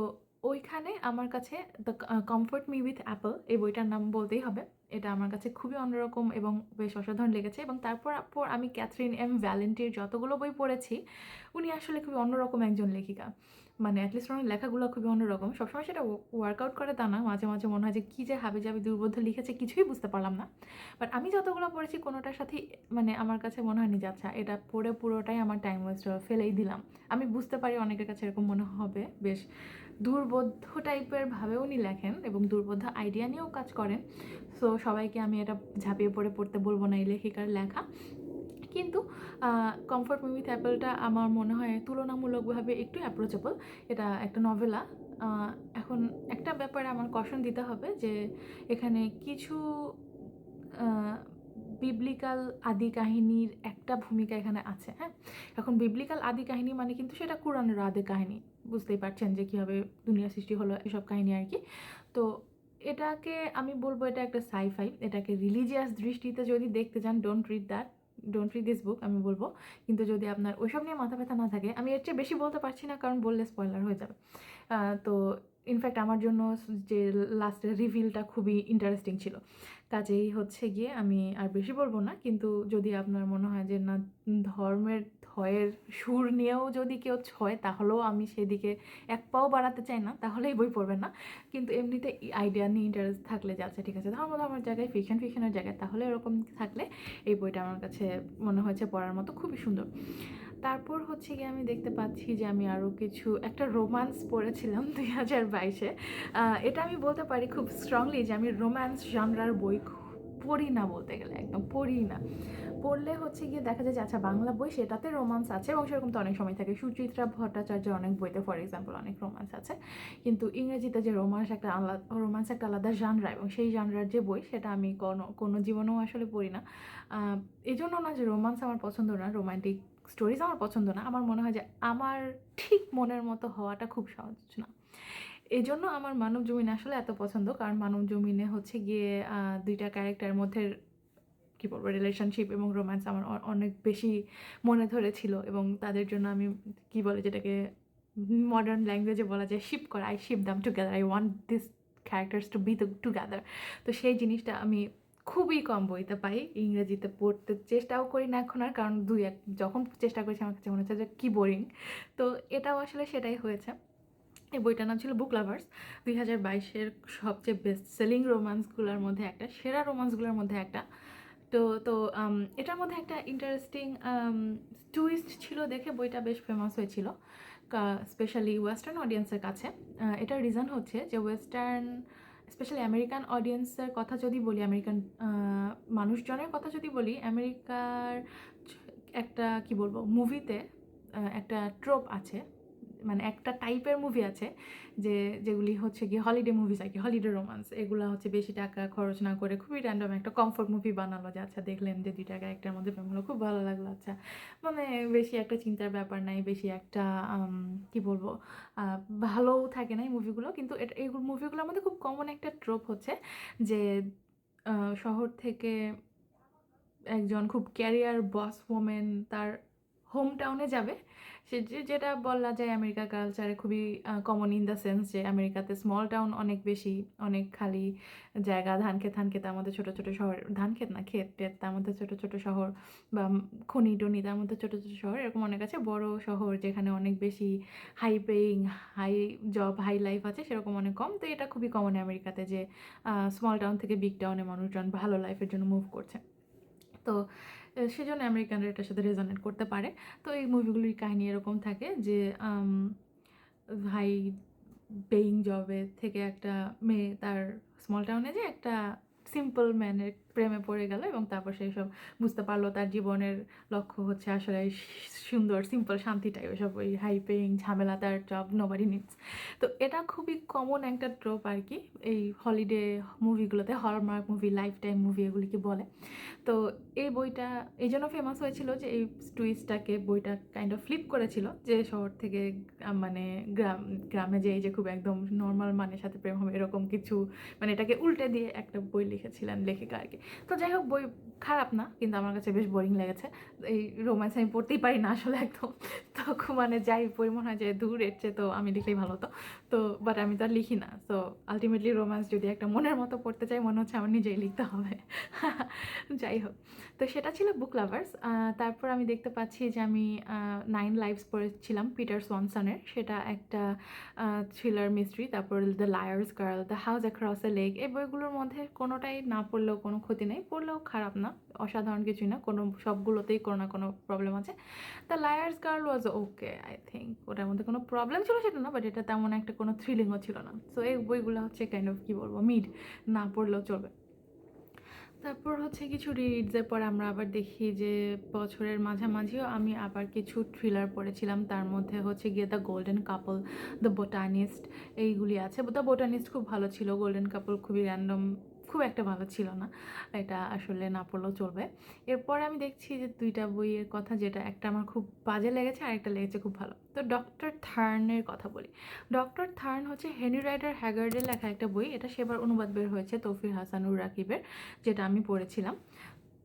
ওইখানে আমার কাছে the comfort me with Apple, এই বইটার নাম বলতেই হবে, এটা আমার কাছে খুবই অন্যরকম এবং বেশ অসাধারণ লেগেছে। এবং তারপর আমি ক্যাথরিন এম ভ্যালেন্টির যতগুলো বই পড়েছি, উনি আসলে খুবই অন্যরকম একজন লেখিকা। মানে অ্যাটলিস্ট ওনার লেখাগুলো খুবই অন্যরকম। সবসময় সেটা ওয়ার্কআউট করে তা না, মাঝে মাঝে মনে হয় যে কী যে হাবিজাবি দুর্বোধ্য লিখেছে, কিছুই বুঝতে পারলাম না। বাট আমি যতগুলো পড়েছি কোনোটার সাথেই, মানে আমার কাছে মনে হয়নি যে আচ্ছা এটা পড়ে পুরোটাই আমার টাইম ওয়েস্ট ফেলেই দিলাম। আমি বুঝতে পারি অনেকের কাছে এরকম মনে হবে, বেশ দুর্বোধ্য টাইপের ভাবে উনি লেখেন এবং দুর্বোধ্য আইডিয়া নিয়েও কাজ করেন। সো সবাইকে আমি এটা ঝাঁপিয়ে পড়ে পড়তে বলবো না এই লেখিকার লেখা। কিন্তু কমফোর্ট মি উইথ অ্যাপলটা আমার মনে হয় তুলনামূলকভাবে একটু অ্যাপ্রোচেবল। এটা একটা নভেলা। এখন একটা ব্যাপারে আমার কশন দিতে হবে যে এখানে কিছু বিবলিক্যাল আদি কাহিনীর একটা ভূমিকা এখানে আছে। হ্যাঁ, এখন বিবলিক্যাল আদি কাহিনী মানে কিন্তু সেটা কুরআনের আদি কাহিনী, বুঝতেই পারছেন যে কীভাবে দুনিয়া সৃষ্টি হলো, এসব কাহিনী আর কি। তো এটাকে আমি বলবো এটা একটা সাইফাই। এটাকে রিলিজিয়াস দৃষ্টিতে যদি দেখতে চান, ডোন্ট রিড দিস বুক আমি বলবো। কিন্তু যদি আপনার ওইসব নিয়ে মাথা ব্যথা না থাকে, আমি এর চেয়ে বেশি বলতে পারছি না কারণ বললে স্পয়লার হয়ে যাবে। তো ইনফ্যাক্ট আমার জন্য যে লাস্টের রিভিলটা খুবই ইন্টারেস্টিং ছিল। কাজেই হচ্ছে গিয়ে আমি আর বেশি বলবো না, কিন্তু যদি আপনার মনে হয় যে না ধর্মের ধয়ের সুর নিয়েও যদি কেউ ছয় তাহলেও আমি সেদিকে এক পাও বাড়াতে চাই না, তাহলে এই বই পড়বেন না। কিন্তু এমনিতে আইডিয়া নিয়ে ইন্টারেস্ট থাকলে যে আচ্ছা ঠিক আছে ধর্মের জায়গায় ফিকশনের জায়গায়, তাহলে এরকম থাকলে এই বইটা আমার কাছে মনে হয়েছে পড়ার মতো, খুবই সুন্দর। তারপর হচ্ছে গিয়ে আমি দেখতে পাচ্ছি যে আমি আরও কিছু একটা রোম্যান্স পড়েছিলাম 2022-এ। এটা আমি বলতে পারি খুব স্ট্রংলি যে আমি রোম্যান্স জনরার বই পড়ি না, বলতে গেলে একদম পড়ি না। পড়লে হচ্ছে গিয়ে দেখা যায় যে আচ্ছা বাংলা বই সেটাতে রোম্যান্স আছে, এবং সেরকম তো অনেক সময় থাকে। সুচিত্রা ভট্টাচার্যের অনেক বইতে ফর এক্সাম্পল অনেক রোম্যান্স আছে, কিন্তু ইংরেজিতে যে রোম্যান্স একটা আলাদা জানরা, এবং সেই জানরার যে বই সেটা আমি কোনো জীবনেও আসলে পড়ি না। এই জন্য না যে রোম্যান্স আমার পছন্দ না, রোম্যান্টিক স্টোরিজ আমার পছন্দ না, আমার মনে হয় যে আমার ঠিক মনের মতো হওয়াটা খুব সহজ না। এই জন্য আমার মানব জমিন আসলে এত পছন্দ, কারণ মানব জমিনে হচ্ছে গিয়ে দুইটা ক্যারেক্টারের মধ্যে কী বলবো রিলেশনশিপ এবং রোম্যান্স আমার অনেক বেশি মনে ধরেছিল, এবং তাদের জন্য আমি কী বলে যেটাকে মডার্ন ল্যাঙ্গুয়েজে বলা যায় শিপ করা, I ship them together, I want this characters to be together. তো সেই জিনিসটা আমি খুবই কম বইতে পাই, ইংরেজিতে পড়তে চেষ্টাও করি না এখন আর, কারণ যখন চেষ্টা করেছি আমার কাছে মনে হচ্ছে যে কী বোরিং। তো এটাও আসলে সেটাই হয়েছে। এই বইটার নাম ছিল বুক লাভার্স, 2022-এর সবচেয়ে বেস্ট সেলিং রোম্যান্সগুলোর মধ্যে একটা, সেরা রোম্যান্সগুলোর মধ্যে একটা। তো তো এটার মধ্যে একটা ইন্টারেস্টিং টুইস্ট ছিল দেখে বইটা বেশ ফেমাস হয়েছিল, স্পেশালি ওয়েস্টার্ন অডিয়েন্সের কাছে। এটার রিজন হচ্ছে যে ওয়েস্টার্ন স্পেশালি আমেরিকান অডিয়েন্সের কথা যদি বলি, আমেরিকান মানুষজনের কথা যদি বলি, আমেরিকার একটা কি বলবো মুভিতে একটা ট্রোপ আছে, মানে একটা টাইপের মুভি আছে যেগুলি হচ্ছে গিয়ে হলিডে মুভিস আর কি, হলিডে রোম্যান্স। এগুলো হচ্ছে বেশি টাকা খরচ না করে খুবই র্যান্ডম একটা কমফোর্ট মুভি বানালো, যে আচ্ছা দেখলেন যে 2 টাকা একটার মধ্যে প্রেম হলো, খুব ভালো লাগলো, আচ্ছা মানে বেশি একটা চিন্তার ব্যাপার নাই, বেশি একটা কি বলবো ভালোও থাকে না এই মুভিগুলো। কিন্তু এই মুভিগুলোর মধ্যে খুব কমন একটা ট্রোপ হচ্ছে যে শহর থেকে একজন খুব ক্যারিয়ার বস ওমেন তার হোম টাউনে যাবে। যেটা বলা যায় আমেরিকা কালচারে খুবই কমন ইন দ্য সেন্স যে আমেরিকাতে স্মল টাউন অনেক বেশি, অনেক খালি জায়গা, ধান ক্ষেত তার মধ্যে ছোটো ছোটো শহর, ধান ক্ষেত না ক্ষেত টেত তার মধ্যে ছোটো ছোটো শহর, বা খনি টনি তার মধ্যে ছোটো ছোটো শহর, এরকম অনেক আছে। বড় শহর যেখানে অনেক বেশি high paying, high job, high life আছে, সেরকম অনেক কম। তো এটা খুবই কমন আমেরিকাতে যে স্মল টাউন থেকে বিগ টাউনে মানুষজন ভালো লাইফের জন্য মুভ করছে। তো সেজন্য আমেরিকানরা এটার সাথে রেজোনেট করতে পারে। তো এই মুভিগুলির কাহিনী এরকম থাকে যে হাই পেইং জবে থেকে একটা মেয়ে তার স্মল টাউনে যে একটা সিম্পল ম্যানের প্রেমে পড়ে গেল, এবং তারপর সেই সব বুঝতে পারলো তার জীবনের লক্ষ্য হচ্ছে আসলে সুন্দর সিম্পল শান্তিটাই, ওইসব ওই হাই পেইং ঝামেলা তার জব নোবডি নিডস। তো এটা খুবই কমন একটা ট্রোপ আর কি এই হলিডে মুভিগুলোতে, Hallmark movie, lifetime movie এগুলিকে বলে। তো এই বইটা এই জন্য ফেমাস হয়েছিল যে এই টুইস্টটাকে বইটা কাইন্ড অফ ফ্লিপ করেছিল, যে শহর থেকে মানে গ্রামে যে এই যে খুব একদম নর্মাল মানের সাথে প্রেম হবে এরকম কিছু, মানে এটাকে উল্টে দিয়ে একটা বই লিখেছিলেন লেখিকা আর কি। তো যাই হোক, বই খারাপ না, কিন্তু আমার কাছে বেশ বোরিং লেগেছে। এই রোম্যান্স আমি পড়তেই পারি না আসলে একদম, তো মানে যাই বই মনে হয় যে দূর এর চেয়ে তো আমি লিখলেই ভালো হতো। তো বাট আমি তো আর লিখি না, তো আলটিমেটলি রোম্যান্স যদি একটা মনের মতো পড়তে চাই মনে হচ্ছে আমার নিজেই লিখতে হবে। যাই হোক, তো সেটা ছিল বুক লাভার্স। তারপর আমি দেখতে পাচ্ছি যে আমি 9 লাইভস পড়েছিলাম পিটার সোয়ানসনের, সেটা একটা থ্রিলার মিস্ট্রি। তারপর the liars girl, the house across the lake, এই বইগুলোর মধ্যে কোনোটাই না পড়লেও কোনো ক্ষতি নেই, পড়লেও খারাপ না, অসাধারণ কিছুই না, সবগুলোতেই কোনো না কোনো প্রবলেম আছে। The liars girl was okay, I think ওটার মধ্যে কোনো প্রবলেম ছিল সেটা না, বাট এটা তেমন একটা কোনো থ্রিলিংও ছিল না। সো এই বইগুলো হচ্ছে কাইন্ড অফ কী বলবো মিড, না পড়লেও চলবে। তারপর হচ্ছে কিছু রিডসের পর আমরা আবার দেখি যে বছরের মাঝামাঝিও আমি আবার কিছু থ্রিলার পড়েছিলাম, তার মধ্যে হচ্ছে গিয়ে the golden couple, the botanist, এইগুলি আছে। দ্য বোটানিস্ট খুব ভালো ছিল, গোল্ডেন কাপল খুবই র্যান্ডম, খুব একটা ভালো ছিল না, এটা আসলে না পড়লেও চলবে। এরপরে আমি দেখছি যে 2টা বইয়ের কথা, যেটা একটা আমার খুব বাজে লেগেছে আর একটা লেগেছে খুব ভালো। তো ডক্টর থার্নের কথা বলি। ডক্টর থার্ন হচ্ছে হেনরি রাইডার হ্যাগার্ডের লেখা একটা বই, এটা সেবার অনুবাদ বের হয়েছে তৌফির হাসানুর রাকিবের, যেটা আমি পড়েছিলাম।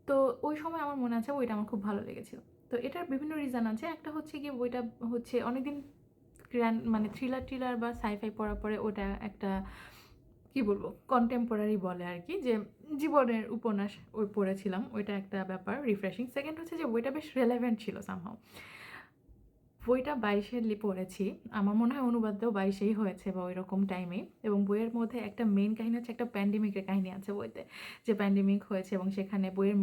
তো ওই সময় আমার মনে আছে বইটা আমার খুব ভালো লেগেছিল। তো এটার বিভিন্ন রিজন আছে, একটা হচ্ছে গিয়ে বইটা হচ্ছে অনেকদিন মানে থ্রিলার বা সাইফাই পড়ার পরে ওটা একটা কি বলবো কন্টেম্পোরারি বলে আর কি, যে জীবনের উপন্যাস ওই পড়েছিলাম, ওইটা একটা ব্যাপার রিফ্রেশিং। সেকেন্ড হচ্ছে যে বইটা বেশ রেলেভেন্ট ছিল সামহাও। বইটা 22-এ পড়েছি, আমার মনে হয় অনুবাদটাও 22-এই হয়েছে বা ওই রকম টাইমেই। এবং বইয়ের মধ্যে একটা মেইন কাহিনী হচ্ছে একটা প্যান্ডেমিকের কাহিনী আছে বইতে, যে প্যান্ডেমিক হয়েছে এবং সেখানে বইয়ের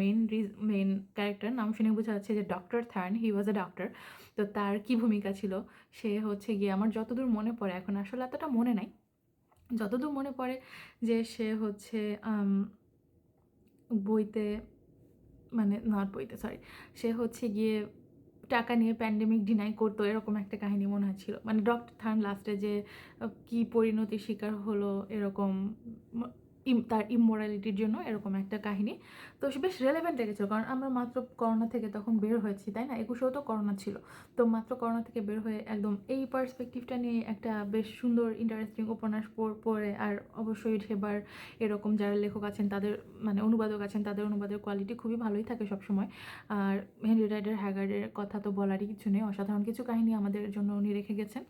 মেইন ক্যারেক্টার নাম শুনে বোঝা যাচ্ছে যে doctor থার্ন, he was a doctor. তো তার কি ভূমিকা ছিল, সে হচ্ছে গিয়ে আমার যতদূর মনে পড়ে, এখন আসলে এতটা মনে নাই, যতদূর মনে পড়ে যে সে হচ্ছে বইতে মানে নট বইতে সরি, সে হচ্ছে গিয়ে টাকা নিয়ে প্যান্ডেমিক ডিনাই করতো, এরকম একটা কাহিনী মনে হচ্ছিল। মানে ডক্টর থার্ন লাস্টে যে কি পরিণতির শিকার হলো এরকম তার ইমোরালিটির জন্য, এরকম একটা কাহিনী। তো সে বেশ রেলেভেন্ট লেগেছিল, কারণ আমরা মাত্র করোনা থেকে তখন বের হয়েছি, তাই না? 21-এও তো করোনা ছিল। তো মাত্র করোনা থেকে বের হয়ে একদম এই পার্সপেক্টিভটা নিয়ে একটা বেশ সুন্দর ইন্টারেস্টিং উপন্যাস পড়ে, আর অবশ্যই সেবার এরকম যারা লেখক আছেন তাদের মানে অনুবাদক আছেন তাদের অনুবাদের কোয়ালিটি খুবই ভালোই থাকে সবসময়। আর হেনরি রাইডার হ্যাগার্ডের কথা তো বলারই কিছু নেই, অসাধারণ কিছু কাহিনী আমাদের জন্য উনি রেখে গেছেন।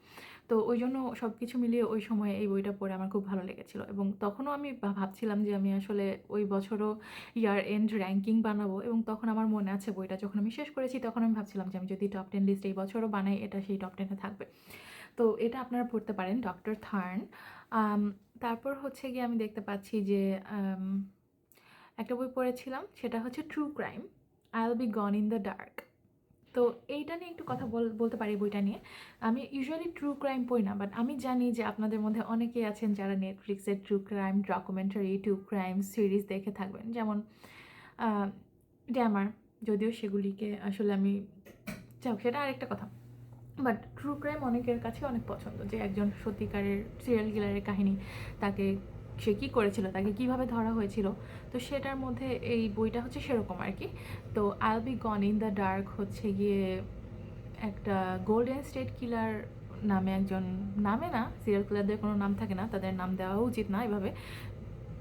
তো ওই জন্য সব কিছু মিলিয়ে ওই সময়ে এই বইটা পড়ে আমার খুব ভালো লেগেছিল। এবং তখনও আমি ভাবছিলাম যে আমি আসলে ওই বছরও ইয়ার এন্ড র্যাঙ্কিং বানাবো, এবং তখন আমার মনে আছে বইটা যখন আমি শেষ করেছি তখন আমি ভাবছিলাম যে আমি যদি টপ 10 লিস্ট এই বছরও বানাই, এটা সেই টপ 10-এ থাকবে। তো এটা আপনারা পড়তে পারেন, ডক্টর থার্ন। তারপর হচ্ছে গিয়ে আমি দেখতে পাচ্ছি যে একটা বই পড়েছিলাম, সেটা হচ্ছে true crime, I will be gone in the dark. তো এইটা নিয়ে একটু কথা বলতে পারি। বইটা নিয়ে আমি ইউজুয়ালি ট্রু ক্রাইম পড়ি না, বাট আমি জানি যে আপনাদের মধ্যে অনেকেই আছেন যারা নেটফ্লিক্সের true crime documentary, true crime series দেখে থাকবেন, যেমন ড্যামার। যদিও সেগুলিকে আসলে আমি যাও, সেটা আরেকটা কথা। বাট ট্রু ক্রাইম অনেকের কাছে অনেক পছন্দ, যে একজন সত্যিকারের সিরিয়াল কিলারের কাহিনী, তাকে সে কী করেছিল, তাকে কিভাবে ধরা হয়েছিল। তো সেটার মধ্যে এই বইটা হচ্ছে সেরকম আর কি। তো আইল B gone in the dark হচ্ছে গিয়ে একটা গোল্ডেন স্টেট কিলার নামে একজন, নামে না, সিরিয়াল কিলারদের কোনো নাম থাকে না, তাদের নাম দেওয়া উচিত না এভাবে,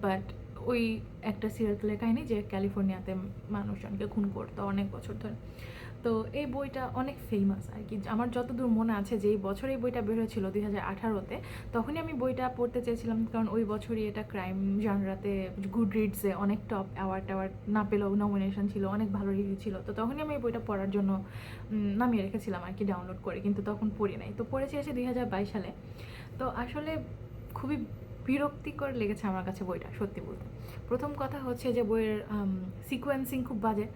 বাট ওই একটা সিরিয়াল কিলার কাহিনী যে ক্যালিফোর্নিয়াতে মানুষজনকে খুন করতো অনেক বছর ধরে। তো এই বইটা অনেক ফেমাস আর কি, আমার যতদূর মনে আছে যে এই বছর এই বইটা বের হয়েছিল 2018-তে, তখনই আমি বইটা পড়তে চেয়েছিলাম, কারণ ওই বছরই এটা ক্রাইম জানরাতে গুড রিডসে অনেক টপ অ্যাওয়ার্ড না পেলেও নমিনেশন ছিল, অনেক ভালো রিভিউ ছিল। তো তখনই আমি এই বইটা পড়ার জন্য নামিয়ে রেখেছিলাম আর কি ডাউনলোড করে, কিন্তু তখন পড়ি নাই। তো পড়েছি এসে 2022 সালে। তো আসলে খুবই বিরক্তিকর লেগেছে আমার কাছে বইটা, সত্যি বলতে। প্রথম কথা হচ্ছে যে বইয়ের সিকোয়েন্সিং খুব বাজে,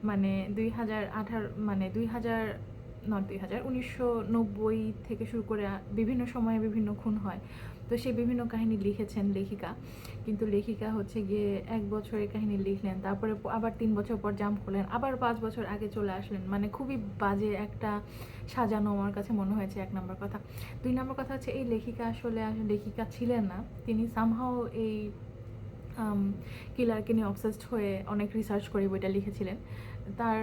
মানে 1990 থেকে শুরু করে বিভিন্ন সময়ে বিভিন্ন খুন হয়। তো সেই বিভিন্ন কাহিনী লিখেছেন লেখিকা, কিন্তু লেখিকা হচ্ছে গিয়ে 1 বছরের কাহিনী লিখলেন, তারপরে আবার 3 বছর পর জাম্প করলেন, আবার 5 বছর আগে চলে আসলেন। মানে খুবই বাজে একটা সাজানো আমার কাছে মনে হয়েছে, 1 নম্বর কথা। 2 নম্বর কথা হচ্ছে এই লেখিকা আসলে লেখিকা ছিলেন না, তিনি সামহাও এই কিলারকে নিয়ে অবসেসড হয়ে অনেক রিসার্চ করে বইটা লিখেছিলেন। তার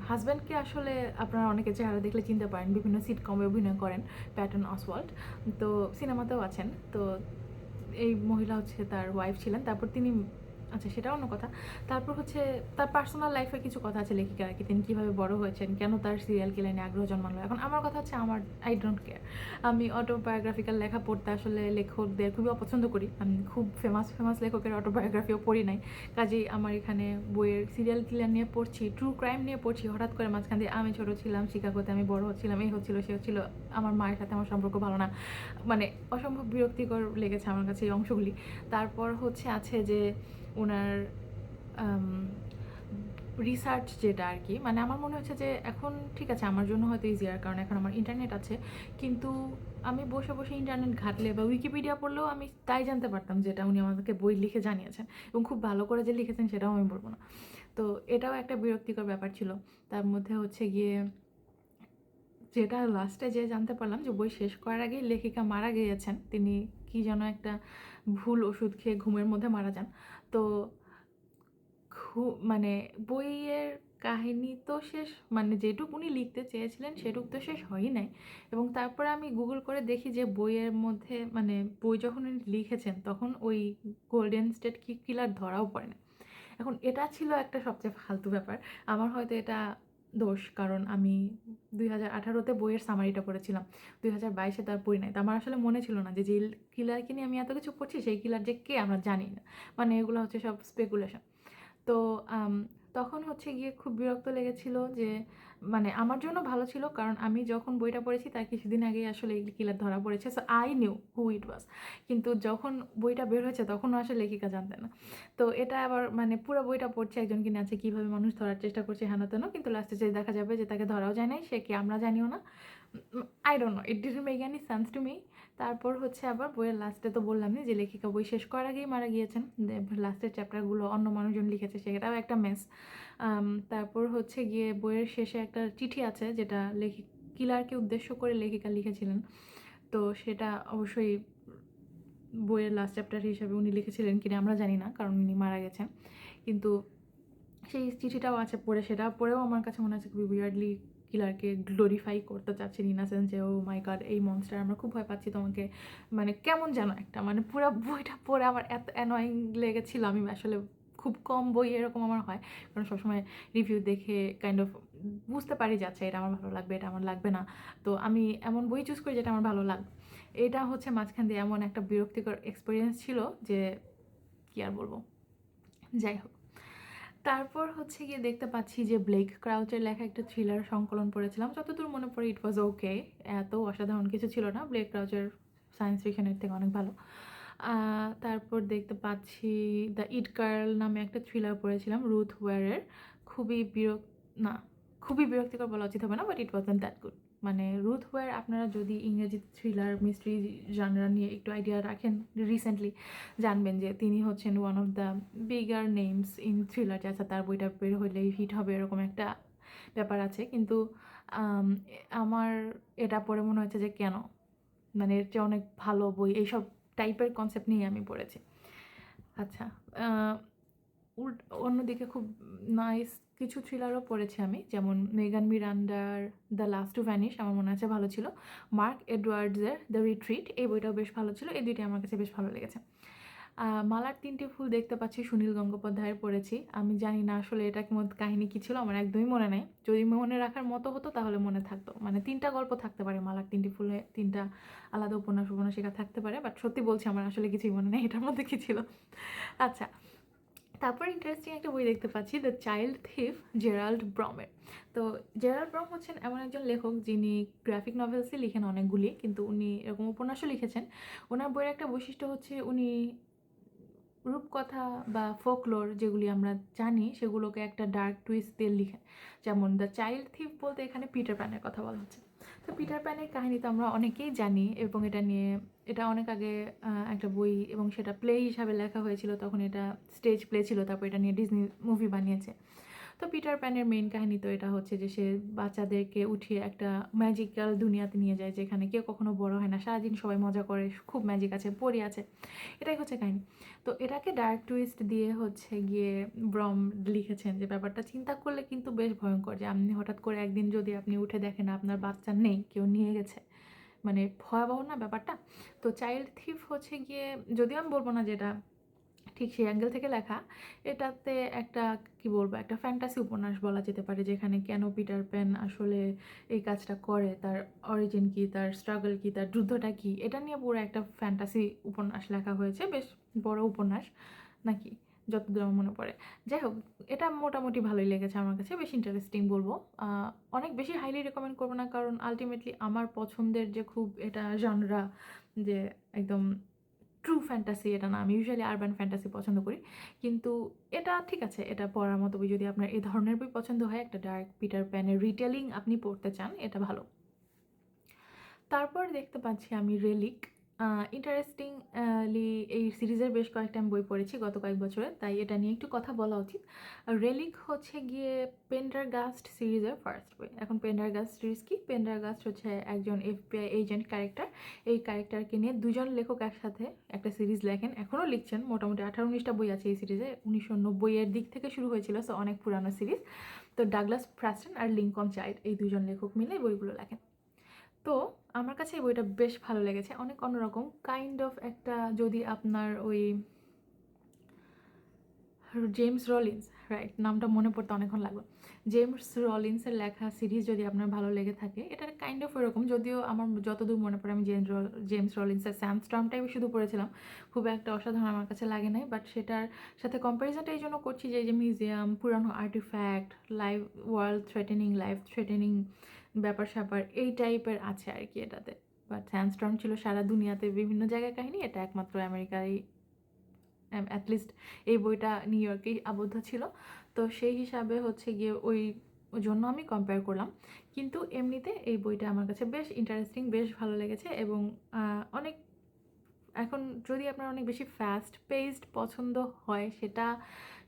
হাজব্যান্ডকে আসলে আপনারা অনেকে চেহারা দেখলে চিনতে পারেন, বিভিন্ন সিটকমে অভিনয় করেন, প্যাটন অসওয়াল্ড, তো সিনেমাতেও আছেন। তো এই মহিলা হচ্ছে তার ওয়াইফ ছিলেন। তারপর তিনি, আচ্ছা সেটা অন্য কথা। তারপর হচ্ছে তার পার্সোনাল লাইফের কিছু কথা আছে লেখিকার আর কি, তিনি কীভাবে বড় হয়েছেন, কেন তার সিরিয়াল কিলার নিয়ে আগ্রহ জন্মালো। এখন আমার কথা হচ্ছে আমার আই ডোন্ট কেয়ার, আমি অটোবায়োগ্রাফিক্যাল লেখা পড়তে আসলে লেখকদের খুবই অপছন্দ করি। আমি খুব ফেমাস লেখকের অটোবায়োগ্রাফিও পড়ি নাই, কাজেই আমার এখানে বইয়ের সিরিয়াল কিলার নিয়ে পড়ছি, ট্রু ক্রাইম নিয়ে পড়ছি, হঠাৎ করে মাঝখান দিয়ে আমি ছোটো ছিলাম, শিকাগোতে আমি বড় হচ্ছিলাম, এই হচ্ছিল সে হচ্ছিল, আমার মায়ের সাথে আমার সম্পর্ক ভালো না, মানে অসম্ভব বিরক্তিকর লেগেছে আমার কাছে এই অংশগুলি। তারপর হচ্ছে আছে যে ওনার রিসার্চ যেটা আর কি, মানে আমার মনে হচ্ছে যে এখন ঠিক আছে আমার জন্য হয়তো ইজিয়ার, কারণ এখন আমার ইন্টারনেট আছে, কিন্তু আমি বসে বসে ইন্টারনেট ঘাটলে বা উইকিপিডিয়া পড়লেও আমি তাই জানতে পারতাম যেটা উনি আমাদেরকে বই লিখে জানিয়েছেন, এবং খুব ভালো করে যে লিখেছেন সেটাও আমি বলবো না। তো এটাও একটা বিরক্তিকর ব্যাপার ছিল। তার মধ্যে হচ্ছে গিয়ে যেটা লাস্টে যে জানতে পারলাম যে বই শেষ করার আগেই লেখিকা মারা গিয়েছেন, তিনি কি যেন একটা ভুল ওষুধ খেয়ে ঘুমের মধ্যে মারা যান। তো মানে বইয়ের কাহিনী তো শেষ, মানে যেটুকু উনি লিখতে চেয়েছিলেন সেটুকু তো শেষ হয়ই নাই। এবং তারপরে আমি গুগল করে দেখি যে বইয়ের মধ্যে, মানে বই যখন উনি লিখেছেন তখন ওই গোল্ডেন স্টেট কিলার ধরাও পড়ে না। এখন এটা ছিল একটা সবচেয়ে ফালতু ব্যাপার। আমার হয়তো এটা দোষ, কারণ আমি 2018-তে বইয়ের সামারিটা পড়েছিলাম, 2022-এ তার পড়ি নাই। তো আমার আসলে মনে ছিল না যে যেই কিলারকে নিয়ে আমি এত কিছু পড়ছি সেই কিলার যে কে আমরা জানি না, মানে এগুলো হচ্ছে সব স্পেকুলেশন। তো তখন হচ্ছে গিয়ে খুব বিরক্ত লেগেছিল যে, মানে আমার জন্য ভালো ছিল কারণ আমি যখন বইটা পড়েছি তার কিছুদিন আগেই আসলে এই কিলার ধরা পড়েছে, সো আই নিউ হু ইট ওয়াজ। কিন্তু যখন বইটা বের হয়েছে তখনও আসলে লেখিকা জানতেন না। তো এটা আবার মানে পুরো বইটা পড়ছে একজন কিনে আছে কীভাবে মানুষ ধরার চেষ্টা করছে হেন তেন, কিন্তু লাস্টে যে দেখা যাবে যে তাকে ধরাও যায় নাই, সে কি আমরা জানিও না। I don't know, it didn't make any sense to me. তারপর হচ্ছে আবার বইয়ের লাস্টে তো বললামই যে লেখিকা বই শেষ করার আগেই মারা গিয়েছেন, লাস্টের চ্যাপ্টারগুলো অন্য মানুষজন লিখেছে, সেটাও একটা মেস। তারপর হচ্ছে গিয়ে বইয়ের শেষে একটা চিঠি আছে যেটা কিলারকে উদ্দেশ্য করে লেখিকা লিখেছিলেন। তো সেটা অবশ্যই বইয়ের লাস্ট চ্যাপ্টার হিসাবে উনি লিখেছিলেন কিনা আমরা জানি না, কারণ উনি মারা গেছেন। কিন্তু সেই চিঠিটাও আছে পড়ে, সেটা পড়েও আমার কাছে মনে হচ্ছে খুবই উইয়ার্ডলি কিলারকে গ্লোরিফাই করতে চাচ্ছেন ইন আ সেন্স যে ও মাই গড এই মনস্টার, আমরা খুব ভয় পাচ্ছি তোমাকে, মানে কেমন যেন একটা, মানে পুরো বইটা পড়ে আমার এত অ্যানয়িং লেগেছিল। আমি আসলে খুব কম বই এরকম আমার হয়, কারণ সবসময় রিভিউ দেখে কাইন্ড অফ বুঝতে পারি যাচ্ছে এটা আমার ভালো লাগবে, এটা আমার লাগবে না। তো আমি এমন বই চুজ করি যেটা আমার ভালো লাগবে। এটা হচ্ছে মাঝখান দিয়ে এমন একটা বিরক্তিকর এক্সপিরিয়েন্স ছিল যে কী আর বলবো, যাই হোক। তারপর হচ্ছে গিয়ে দেখতে পাচ্ছি যে ব্লেক ক্রাউচের লেখা একটা থ্রিলার সংকলন পড়েছিলাম, যতদূর মনে পড়ে ইট ওয়াজ ওকে, এত অসাধারণ কিছু ছিল না, ব্লেক ক্রাউচের সায়েন্স ফিকশনের থেকে অনেক ভালো। তারপর দেখতে পাচ্ছি দ্য ইট গার্ল নামে একটা থ্রিলার পড়েছিলাম রুথ ওয়ারের, না খুবই বিরক্তিকর বলা উচিত হবে না, but it wasn't that good. মানে রুথ ওয়ার, আপনারা যদি ইংরেজি থ্রিলার মিস্ট্রি জানরা নিয়ে একটু আইডিয়া রাখেন রিসেন্টলি, জানবেন যে তিনি হচ্ছেন one of the bigger names in thriller, যে আচ্ছা তার বইটা বের হলেই হিট হবে এরকম একটা ব্যাপার আছে। কিন্তু আমার এটা পড়ে মনে হচ্ছে যে কেন, মানে এর চেয়ে অনেক ভালো বই এইসব টাইপের কনসেপ্ট নিয়ে আমি পড়েছি। আচ্ছা, অন্যদিকে খুব নাইস কিছু থ্রিলারও পড়েছি আমি, যেমন মেগান মিরান্ডার দ্য লাস্ট টু ভ্যানিশ, আমার মনে আছে ভালো ছিল। মার্ক এডওয়ার্ডসের দ্য রিট্রিট, এই বইটাও বেশ ভালো ছিল, এই দুইটি আমার কাছে বেশ ভালো লেগেছে। মালার 3টি ফুল দেখতে পাচ্ছি সুনীল গঙ্গোপাধ্যায়ের পড়েছি, আমি জানি না আসলে এটার মধ্যে কাহিনী কী ছিল, আমার একদমই মনে নেই। যদি মনে রাখার মতো হতো তাহলে মনে থাকতো, মানে 3টা গল্প থাকতে পারে মালার 3টি ফুলে, 3টা আলাদা উপন্যাসিকা থাকতে পারে, বাট সত্যি বলছি আমার আসলে কিছুই মনে নেই এটার মধ্যে কী ছিল। আচ্ছা, তারপর ইন্টারেস্টিং একটা বই দেখতে পাচ্ছি দ্য চাইল্ড থিফ, জেরাল্ড ব্রমের। তো জেরাল্ড ব্রম হচ্ছেন এমন একজন লেখক যিনি গ্রাফিক নভেলসই লিখেন অনেকগুলি, কিন্তু উনি এরকম উপন্যাসও লিখেছেন। ওনার বইয়ের একটা বৈশিষ্ট্য হচ্ছে উনি রূপকথা বা ফোকলোর যেগুলি আমরা জানি সেগুলোকে একটা ডার্ক টুইস্ট দিয়ে লিখেন। যেমন দ্য চাইল্ড থিফ বলতে এখানে পিটার প্যানের কথা বলা হচ্ছে। তো পিটার প্যানের কাহিনী তো আমরা অনেকেই জানি, এবং এটা অনেক আগে একটা বই এবং সেটা প্লে হিসাবে লেখা হয়েছিল, তখন এটা স্টেজ প্লে ছিল, তারপর এটা নিয়ে ডিজনি মুভি বানিয়েছে। তো পিটার প্যানের মেইন কাহিনী তো এটা হচ্ছে যে সে বাচ্চাদেরকে উঠিয়ে একটা ম্যাজিক্যাল দুনিয়াতে নিয়ে যায়, যেখানে কেউ কখনো বড় হয় না, সারাদিন সবাই মজা করে, খুব ম্যাজিক আছে, পরি আছে, এটাই হচ্ছে কাহিনী। তো এটাকে ডার্ক টুইস্ট দিয়ে হচ্ছে গিয়ে ব্রম লিখেছেন, যে ব্যাপারটা চিন্তা করলে কিন্তু বেশ ভয়ঙ্কর, যে আপনি হঠাৎ করে একদিন যদি আপনি উঠে দেখেন আপনার বাচ্চা নেই, কেউ নিয়ে গেছে, মানে ভয়াবহ না ব্যাপারটা। তো চাইল্ড থিফ হচ্ছে গিয়ে, যদিও আমি বলবো না যেটা ঠিক সেই অ্যাঙ্গেল থেকে লেখা, এটাতে একটা কি বলবো, একটা ফ্যান্টাসি উপন্যাস বলা যেতে পারে, যেখানে কেন পিটার প্যান আসলে এই কাজটা করে, তার অরিজিন কী, তার স্ট্রাগল কী, তার যুদ্ধটা কী, এটা নিয়ে পুরো একটা ফ্যান্টাসি উপন্যাস লেখা হয়েছে, বেশ বড় উপন্যাস নাকি, যতদূর আমার মনে পড়ে। যাই হোক, এটা মোটামুটি ভালোই লেগেছে আমার কাছে, বেশ ইন্টারেস্টিং বলবো। অনেক বেশি হাইলি রেকমেন্ড করবো না, কারণ আলটিমেটলি আমার পছন্দের যে খুব এটা জনরা, যে একদম ট্রু ফ্যান্টাসি এটা না, আমি ইউজুয়ালি আরবান ফ্যান্টাসি পছন্দ করি। কিন্তু এটা ঠিক আছে, এটা পড়ার মতো বই, যদি আপনার এই ধরনের বই পছন্দ হয়, একটা ডার্ক পিটার প্যানের রিটেলিং আপনি পড়তে চান, এটা ভালো। তারপর দেখতে পাচ্ছি আমি রেলিক, ইন্টারেস্টিংলি এই সিরিজের বেশ কয়েকটা আমি বই পড়েছি গত কয়েক বছরে, তাই এটা নিয়ে একটু কথা বলা উচিত। রেলিক হচ্ছে গিয়ে পেন্ডারগাস্ট সিরিজের ফার্স্ট বই। এখন পেন্ডারগাস্ট সিরিজ কি? পেন্ডারগাস্ট হচ্ছে একজন FBI এজেন্ট ক্যারেক্টার। এই ক্যারেক্টারকে নিয়ে দুজন লেখক একসাথে একটা সিরিজ লেখেন, এখনও লিখছেন, মোটামুটি 18-19টা বই আছে এই সিরিজে, 1990-এর দিক থেকে শুরু হয়েছিল, সো অনেক পুরানো সিরিজ। তো ডাগলাস ফ্রাস্টন আর লিঙ্কন চাইল্ড, এই দুজন লেখক মিলে বইগুলো লেখেন। তো আমার কাছে এই বইটা বেশ ভালো লেগেছে, অনেক অন্যরকম কাইন্ড অফ একটা, যদি আপনার ওই জেমস রলিন্স, রাইট, নামটা মনে পড়তে অনেকক্ষণ লাগলো। জেমস রলিন্সের লেখা সিরিজ যদি আপনার ভালো লেগে থাকে, এটা কাইন্ড অফ এরকম, যদিও আমার যতদূর মনে পড়ে আমি জেমস রলিন্সের স্যান্ডস্টর্মটাই শুধু পড়েছিলাম, খুব একটা অসাধারণ আমার কাছে লাগে নাই, বাট সেটার সাথে কম্প্যারিজনটা এই জন্য করছি যে এই যে মিউজিয়াম, পুরানো আর্টিফ্যাক্ট, লাইফ থ্রেটেনিং ব্যাপার স্যাপার এই টাইপের আছে আর কি এটাতে। বাট স্যান্ডস্টর্ম ছিল সারা দুনিয়াতে বিভিন্ন জায়গায় কাহিনী, এটা একমাত্র আমেরিকায়, অ্যাটলিস্ট এই বইটা নিউ ইয়র্কেই আবদ্ধ ছিল। তো সেই হিসাবে হচ্ছে গিয়ে ওই জন্য আমি কম্পেয়ার করলাম। কিন্তু এমনিতে এই বইটা আমার কাছে বেশ ইন্টারেস্টিং, বেশ ভালো লেগেছে। এবং অনেক, এখন যদি আপনার অনেক বেশি ফাস্ট পেসড পছন্দ হয় সেটা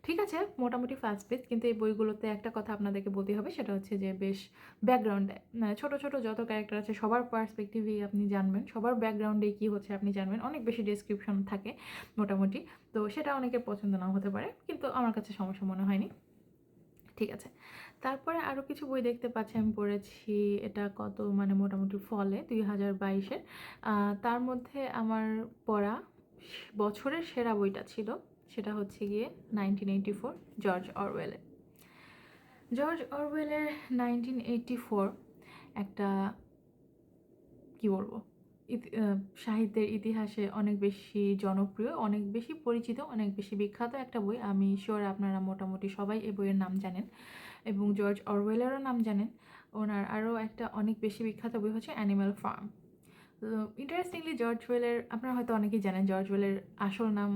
ঠিক আছে, মোটামুটি ফাস্ট পেস, কিন্তু এই বইগুলোতে একটা কথা আপনাদেরকে বলতে হবে, সেটা হচ্ছে যে বেশ ব্যাকগ্রাউন্ডে, মানে ছোটো ছোটো যত ক্যারেক্টার আছে সবার পার্সপেক্টিভেই আপনি জানবেন, সবার ব্যাকগ্রাউন্ডে কী হচ্ছে আপনি জানবেন, অনেক বেশি ডেসক্রিপশন থাকে মোটামুটি। তো সেটা অনেকের পছন্দ নাও হতে পারে, কিন্তু আমার কাছে সমস্যা মনে হয়নি। ঠিক আছে, তারপরে আরও কিছু বই দেখতে পাচ্ছি আমি পড়েছি, এটা কত মানে মোটামুটি ফলে 2022-এর। তার মধ্যে আমার পড়া বছরের সেরা বইটা ছিল, সেটা হচ্ছে গিয়ে 1984, জর্জ অরওয়েলের 1984 একটা, কি বলবো, সাহিত্যের ইতিহাসে অনেক বেশি জনপ্রিয়, অনেক বেশি পরিচিত, অনেক বেশি বিখ্যাত একটা বই। আমি শিওর আপনারা মোটামুটি সবাই এই বইয়ের নাম জানেন এবং জর্জ অরওয়েলেরও নাম জানেন। ওনার আরও একটা অনেক বেশি বিখ্যাত বই হচ্ছে অ্যানিম্যাল ফার্ম। তো ইন্টারেস্টিংলি জর্জ ওয়েলের, আপনারা হয়তো অনেকেই জানেন জর্জ ওয়েলের আসল নাম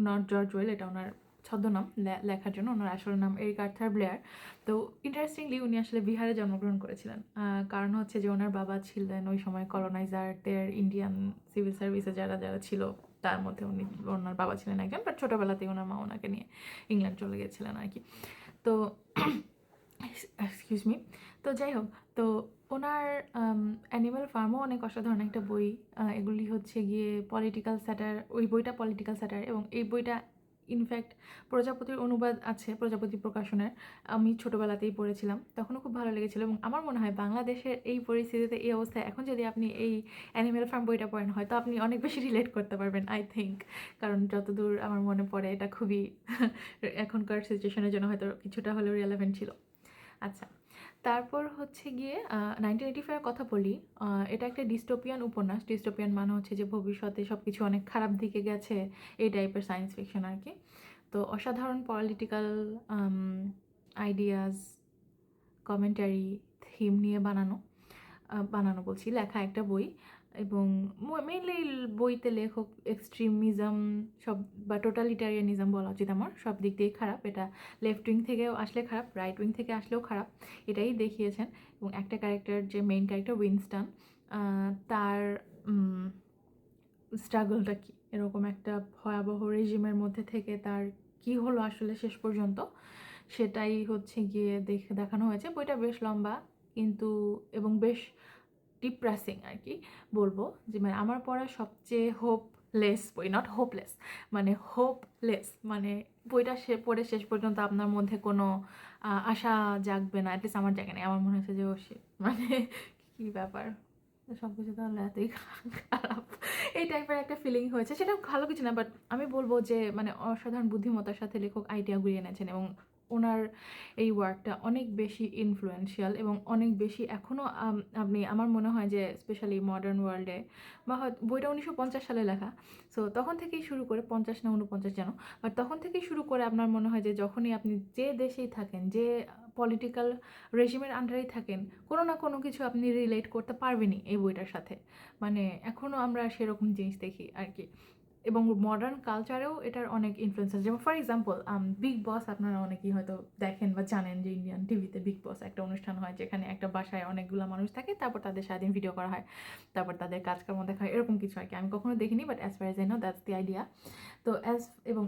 নট জর্জ ওয়েল, এটা ওনার ছদ্মনাম লেখার জন্য। ওনার আসল নাম এরিক আর্থার ব্লেয়ার। তো ইন্টারেস্টিংলি উনি আসলে বিহারে জন্মগ্রহণ করেছিলেন। কারণ হচ্ছে যে ওনার বাবা ছিলেন ওই সময় কলোনাইজারদের, ইন্ডিয়ান সিভিল সার্ভিসে যারা যারা ছিল তার মধ্যে ওনার বাবা ছিলেন একজন, বাট ছোটোবেলাতেই ওনার মা ওনাকে নিয়ে ইংল্যান্ড চলে গেছিলেন আর কি। তো এক্সকিউজ মি, তো যাই হোক, তো ওনার অ্যানিম্যাল ফার্মও অনেক অসাধারণ একটা বই। এগুলি হচ্ছে গিয়ে পলিটিক্যাল স্যাটার, ওই বইটা পলিটিক্যাল স্যাটার, এবং এই বইটা ইনফ্যাক্ট প্রজাপতির অনুবাদ আছে, প্রজাপতি প্রকাশনের। আমি ছোটোবেলাতেই পড়েছিলাম, তখনও খুব ভালো লেগেছিলো। এবং আমার মনে হয় বাংলাদেশের এই পরিস্থিতিতে, এই অবস্থায় এখন যদি আপনি এই অ্যানিম্যাল ফার্ম বইটা পড়েন, হয়তো আপনি অনেক বেশি রিলেট করতে পারবেন আই থিঙ্ক, কারণ যতদূর আমার মনে পড়ে এটা খুবই এখনকার সিচুয়েশনের জন্য হয়তো কিছুটা হলেও রিলেভেন্ট ছিল। আচ্ছা, তারপর হচ্ছে গিয়ে 1985-এর কথা বলি। এটা একটা ডিস্টোপিয়ান উপন্যাস। ডিস্টোপিয়ান মানে হচ্ছে যে ভবিষ্যতে সব কিছু অনেক খারাপ দিকে গেছে, এই টাইপের সায়েন্স ফিকশন আর কি। তো অসাধারণ পলিটিক্যাল আইডিয়াস, কমেন্টারি, থিম নিয়ে বানানো বলছি, লেখা একটা বই। এবং মেইনলি বইতে লেখক এক্সট্রিমিজম সব, বা টোটালিটারিয়ানিজম বলা উচিত আমার, সব দিক দিয়েই খারাপ। এটা লেফট উইং থেকেও আসলে খারাপ, রাইট উইং থেকে আসলেও খারাপ, এটাই দেখিয়েছেন। এবং একটা ক্যারেক্টার, যে মেইন ক্যারেক্টার উইনস্টন, তার স্ট্রাগলটা কী, এরকম একটা ভয়াবহ রেজিমের মধ্যে থেকে তার কি হলো আসলে শেষ পর্যন্ত, সেটাই হচ্ছে গিয়ে দেখানো হয়েছে। বইটা বেশ লম্বা কিন্তু, এবং বেশ ডিপ্রেসিং আর কি বলবো, যে মানে আমার পড়া সবচেয়ে হোপলেস বই, নট হোপলেস, মানে হোপলেস, মানে বইটা পড়ে শেষ পর্যন্ত আপনার মধ্যে কোনো আশা জাগবে না, অ্যাটলিস্ট আমার জাগে না। আমার মনে হচ্ছে যে ও মানে কী ব্যাপার, সব কিছু তাহলে এতই খারাপ, এই টাইপের একটা ফিলিং হয়েছে। সেটা ভালো কিছু না, বাট আমি বলবো যে মানে অসাধারণ বুদ্ধিমত্তার সাথে লেখক আইডিয়া ঘুরিয়ে এনেছেন, এবং ওনার এই ওয়ার্কটা অনেক বেশি ইনফ্লুয়েন্সিয়াল এবং অনেক বেশি এখনও আপনি, আমার মনে হয় যে স্পেশালি মডার্ন ওয়ার্ল্ডে, বা হয়তো বইটা 1950 সালে লেখা, সো তখন থেকেই শুরু করে, 50 না 49 যেন, বাট তখন থেকেই শুরু করে আপনার মনে হয় যে যখনই আপনি যে দেশেই থাকেন, যে পলিটিক্যাল রেজিমের আন্ডারেই থাকেন, কোনো না কোনো কিছু আপনি রিলেট করতে পারবেনই এই বইটার সাথে। মানে এখনও আমরা সেরকম জিনিস দেখি আর কি। এবং মডার্ন কালচারেও এটার অনেক ইনফ্লুয়েন্স আছে। যেমন ফর এক্সাম্পল বিগ বস, আপনারা অনেকেই হয়তো দেখেন বা জানেন যে ইন্ডিয়ান টিভিতে বিগ বস একটা অনুষ্ঠান হয়, যেখানে একটা বাসায় অনেকগুলো মানুষ থাকে, তারপর তাদের সারাদিন ভিডিও করা হয়, তারপর তাদের কাজকর্ম দেখা হয়, এরকম কিছু আর কি। আমি কখনো দেখিনি, but as far as I know that's the idea. তো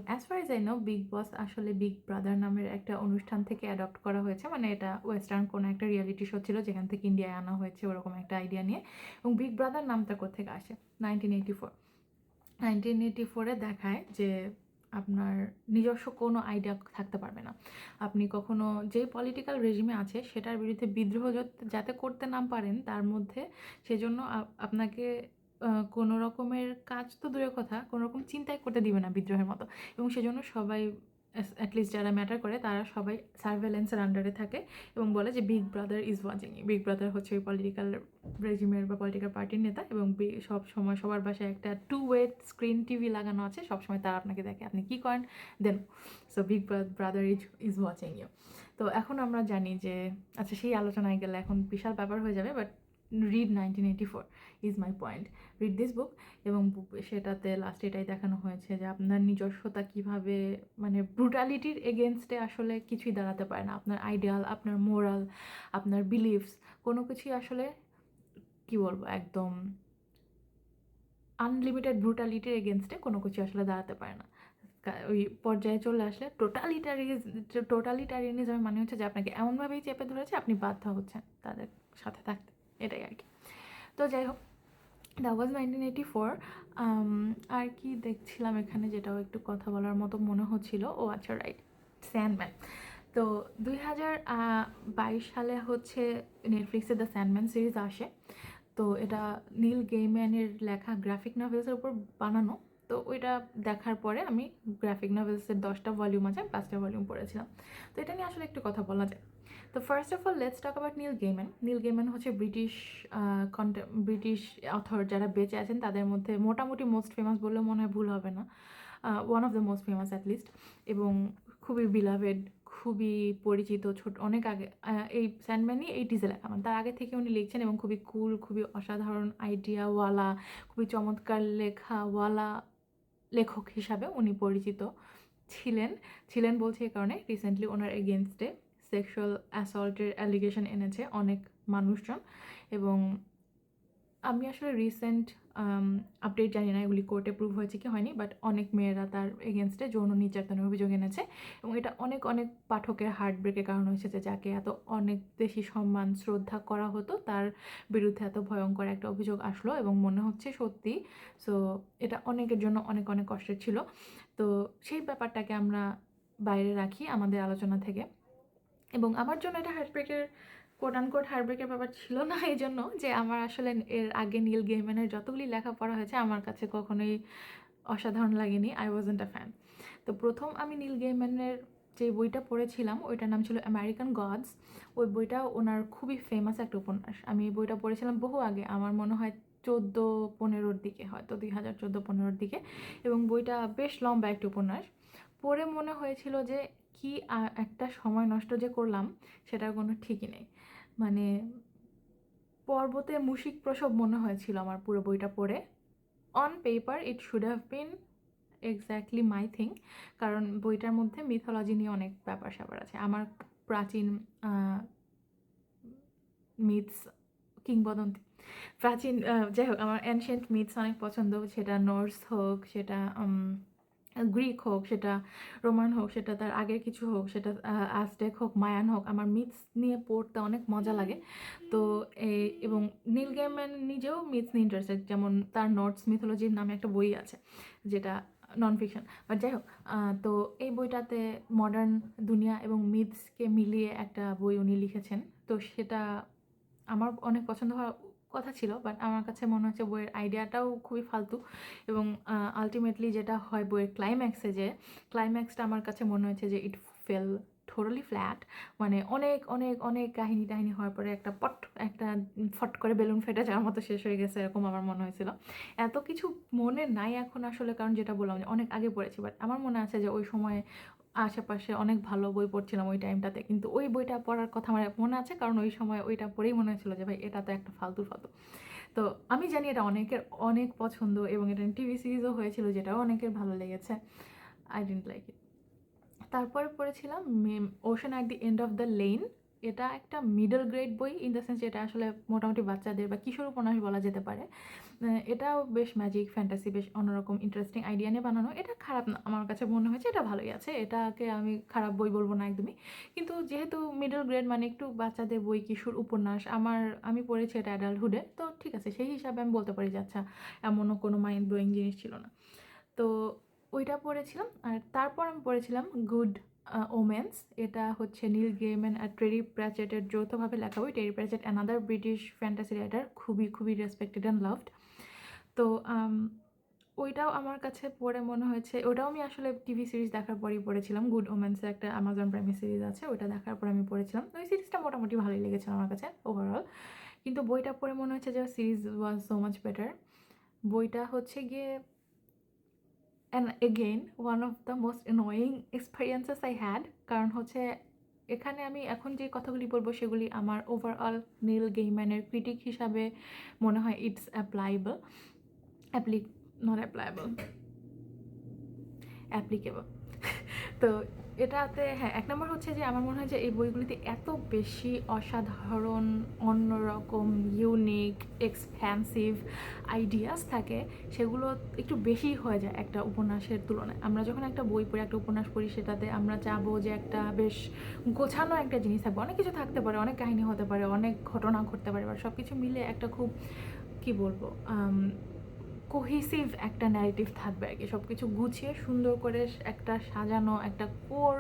as far as I know, big boss আসলে বিগ ব্রাদার নামের একটা অনুষ্ঠান থেকে অ্যাডপ্ট করা হয়েছে, মানে এটা ওয়েস্টার্ন কোনো একটা রিয়েলিটি শো ছিল, যেখান থেকে ইন্ডিয়ায় আনা হয়েছে ওরকম একটা আইডিয়া নিয়ে। এবং বিগ ব্রাদার নামটা কোত্থেকে আসে, 1984 দেখায় যে আপনার নিজস্ব কোনো আইডিয়া থাকতে পারবে না, আপনি কখনো যে পলিটিক্যাল রেজিমে আছে সেটার বিরুদ্ধে বিদ্রোহ যাতে করতে না পারেন, তার মধ্যে সেজন্য আপনাকে কোনো রকমের কাজ তো দূরের কথা, কোনো রকম চিন্তাই করতে দিবে না বিদ্রোহের মতো। এবং সেজন্য সবাই অ্যাটলিস্ট যারা ম্যাটার করে তারা সবাই সার্ভেলেন্সের আন্ডারে থাকে এবং বলে যে big brother is watching. Big brother হচ্ছে ওই পলিটিক্যাল রেজিমের বা পলিটিক্যাল পার্টির নেতা, এবং সব সময় সবার বাসায় একটা 2-way স্ক্রিন টিভি লাগানো আছে, সবসময় তারা আপনাকে দেখে, আপনি কী করেন দেন। So big brother is watching you. তো এখন আমরা জানি যে, আচ্ছা সেই আলোচনায় গেলে এখন বিশাল ব্যাপার হয়ে যাবে, but read 1984 is my point. Read this book, এবং সেটাতে লাস্টে এটাই দেখানো হয়েছে যে আপনার নিজস্বতা কীভাবে, মানে ব্রুটালিটির এগেনস্টে আসলে কিছুই দাঁড়াতে পারে না। আপনার আইডিয়াল, আপনার মোরাল, আপনার বিলিভস, কোনো কিছুই আসলে কী বলবো, একদম আনলিমিটেড ব্রুটালিটির এগেনস্টে কোনো কিছু আসলে দাঁড়াতে পারে না। ওই পর্যায়ে চলে আসলে টোটালিটারিয়ানিজমের মানে হচ্ছে যে আপনাকে এমনভাবেই চেপে ধরেছে আপনি বাধ্য হচ্ছেন তাদের সাথে থাকতে, এটাই আর কি। তো যাই হোক, দ্যাট ওয়াজ 1984। আর কি দেখছিলাম এখানে যেটাও একটু কথা বলার মতো মনে হচ্ছিল, ও আচ্ছা রাইট, স্যান্ডম্যান। তো 2022 সালে হচ্ছে নেটফ্লিক্সে দ্য স্যান্ডম্যান সিরিজ আসে। তো এটা নীল গেইম্যানের লেখা গ্রাফিক নভেলসের উপর বানানো। তো ওইটা দেখার পরে আমি গ্রাফিক নভেলসের 10টা ভলিউম আছে, 5টা ভলিউম পড়েছিলাম। তো এটা নিয়ে আসলে একটু কথা বলা যায়। তো first of all let's talk about Neil Gaiman. Neil Gaiman হচ্ছে ব্রিটিশ অথর যারা বেঁচে আছেন তাদের মধ্যে মোটামুটি মোস্ট ফেমাস বললেও মনে হয় ভুল হবে না, one of the most famous at least, এবং খুবই বিলাভেড, খুবই পরিচিত। অনেক আগে এই স্যান্ডম্যানই 80s লেখা, মানে তার আগে থেকে উনি লিখছেন, এবং খুবই কুল, খুবই অসাধারণ আইডিয়াওয়ালা, খুবই চমৎকার লেখাওয়ালা লেখক হিসাবে উনি পরিচিত ছিলেন বলছি এই কারণে রিসেন্টলি ওনার এগেনস্টে সেক্সুয়াল অ্যাসল্টের অ্যালিগেশন এনেছে অনেক মানুষজন। এবং আমি আসলে রিসেন্ট আপডেট জানি না এগুলি কোর্টে প্রুভ হয়েছে কি হয়নি, বাট অনেক মেয়েরা তার এগেনস্টে যৌন নির্যাতনের অভিযোগ এনেছে, এবং এটা অনেক অনেক পাঠকের হার্ট ব্রেকের কারণ হয়েছে যে যাকে এত অনেক বেশি সম্মান শ্রদ্ধা করা হতো তার বিরুদ্ধে এত ভয়ঙ্কর একটা অভিযোগ আসলো, এবং মনে হচ্ছে সত্যি। সো এটা অনেকের জন্য অনেক অনেক কষ্টের ছিল। তো সেই ব্যাপারটাকে আমরা বাইরে রাখি আমাদের আলোচনা থেকে, এবং আমার জন্য এটা হার্টব্রেকের হার্টব্রেকের ব্যাপার ছিল না, এই জন্য যে আমার আসলে এর আগে নীল গেইম্যানের যতগুলি লেখাপড়া হয়েছে আমার কাছে কখনোই অসাধারণ লাগেনি। I wasn't a fan. তো প্রথম আমি নীল গেইম্যানের যে বইটা পড়েছিলাম ওইটার নাম ছিল আমেরিকান গডস। ওই বইটা ওনার খুবই ফেমাস একটা উপন্যাস। আমি এই বইটা পড়েছিলাম বহু আগে, আমার মনে হয় 14-15 দিকে, হয়তো 2014-15 দিকে, এবং বইটা বেশ লম্বা একটা উপন্যাস। পড়ে মনে হয়েছিল যে কি একটা সময় নষ্ট যে করলাম সেটার কোনো ঠিকই নেই। মানে পর্বতে মুশিক প্রসব মনে হয়েছিল আমার পুরো বইটা পড়ে। On paper it should have been exactly my thing, কারণ বইটার মধ্যে মিথোলজি নিয়ে অনেক ব্যাপার স্যাপার আছে। আমার প্রাচীন মিথস, কিংবদন্তি, প্রাচীন যাই হোক, আমার অ্যানশিয়েন্ট মিথস অনেক পছন্দ, সেটা নর্স হোক, সেটা গ্রিক হোক, সেটা রোমান হোক, সেটা তার আগের কিছু হোক, সেটা আজটেক হোক, মায়ান হোক, আমার মিথস নিয়ে পড়তে অনেক মজা লাগে। তো এবং নীল গেইম্যান নিজেও মিথস নিয়ে ইন্টারেস্টেড, যেমন তার নর্স মিথোলজির নামে একটা বই আছে যেটা নন ফিকশন, বাট যাই হোক। তো এই বইটাতে মডার্ন দুনিয়া এবং মিথসকে মিলিয়ে একটা বই উনি লিখেছেন। তো সেটা আমার অনেক পছন্দ হওয়ার কথা ছিল, বাট আমার কাছে মনে হচ্ছে বইয়ের আইডিয়াটাও খুবই ফালতু, এবং আলটিমেটলি যেটা হয় বইয়ের ক্লাইম্যাক্সটা আমার কাছে মনে হয়েছে যে ইট ফেল টোটালি ফ্ল্যাট। মানে অনেক অনেক অনেক কাহিনী হওয়ার পরে একটা ফট করে বেলুন ফেটে যাওয়ার মতো শেষ হয়ে গেছে, এরকম আমার মনে হয়েছিল। এত কিছু মনে নাই এখন আসলে, কারণ যেটা বললাম যে অনেক আগে পড়েছি, বাট আমার মনে আছে যে ওই সময় আশেপাশে অনেক ভালো বই পড়ছিলাম ওই টাইমটাতে, কিন্তু ওই বইটা পড়ার কথা আমার মনে আছে, কারণ ওই সময় ওইটা পড়েই মনে হয়েছিল যে ভাই এটা তো একটা ফালতু। তো আমি জানি এটা অনেকের অনেক পছন্দ, এবং এটা টিভি সিরিজও হয়েছিল যেটাও অনেকের ভালো লেগেছে। I didn't like it. তারপরে পড়েছিলাম ocean at the end of the lane. এটা একটা মিডল গ্রেড বই, ইন দ্য সেন্স এটা আসলে মোটামুটি বাচ্চাদের বা কিশোর উপন্যাস বলা যেতে পারে। এটাও বেশ ম্যাজিক ফ্যান্টাসি, বেশ অন্যরকম ইন্টারেস্টিং আইডিয়া নিয়ে বানানো। এটা খারাপ না, আমার কাছে মনে হয়েছে এটা ভালোই আছে, এটাকে আমি খারাপ বই বলবো না একদমই। কিন্তু যেহেতু মিডল গ্রেড মানে একটু বাচ্চাদের বই, কিশোর উপন্যাস, আমি পড়েছি এটা অ্যাডাল্টহুডে, তো ঠিক আছে, সেই হিসাবে আমি বলতে পারি যে আচ্ছা এমনও কোনো মাইন্ড ব্লোয়িং জিনিস ছিল না। তো ওইটা পড়েছিলাম। আর তারপর আমি পড়েছিলাম গুড ওমেন্স। এটা হচ্ছে নীল গেইম্যান আর টেরি প্র্যাচেটের যৌথভাবে লেখা বই। টেরি প্র্যাচেট অ্যানাদার ব্রিটিশ ফ্যান্টাসি রাইটার, খুবই খুবই রেসপেক্টেড অ্যান্ড লাভড। তো ওইটাও আমার কাছে পড়ে মনে হয়েছে, ওটাও আমি আসলে টিভি সিরিজ দেখার পরেই পড়েছিলাম। গুড ওমেন্সের একটা অ্যামাজন প্রাইমে সিরিজ আছে, ওইটা দেখার পর আমি পড়েছিলাম। ওই সিরিজটা মোটামুটি ভালোই লেগেছিল আমার কাছে ওভারঅল, কিন্তু বইটা পড়ে মনে হচ্ছে যে series was so much better. বইটা হচ্ছে গিয়ে and again one of the most annoying experiences I had, কারণ হচ্ছে এখানে আমি এখন যে কথাগুলি বলবো সেগুলি আমার ওভারঅল নীল গেইম্যানের ক্রিটিক হিসাবে মনে হয় ইটস অ্যাপ্লাইবল, নট অ্যাপ্লাইবল, অ্যাপ্লিকেবল। তো এটাতে হ্যাঁ, এক নম্বর হচ্ছে যে আমার মনে হয় যে এই বইগুলিতে এত বেশি অসাধারণ, অন্যরকম, ইউনিক, এক্সপ্যান্সিভ আইডিয়াস থাকে, সেগুলো একটু বেশি হয়ে যায় একটা উপন্যাসের তুলনায়। আমরা যখন একটা বই পড়ি, একটা উপন্যাস পড়ি, সেটাতে আমরা চাবো যে একটা বেশ গোছানো একটা জিনিস থাকবে, অনেক কিছু থাকতে পারে, অনেক কাহিনী হতে পারে, অনেক ঘটনা ঘটতে পারে, বা সব কিছু মিলে একটা খুব, কী বলবো, কোহিসিভ একটা ন্যারেটিভ থাকবে আর কি, সব কিছু গুছিয়ে সুন্দর করে একটা সাজানো একটা কোর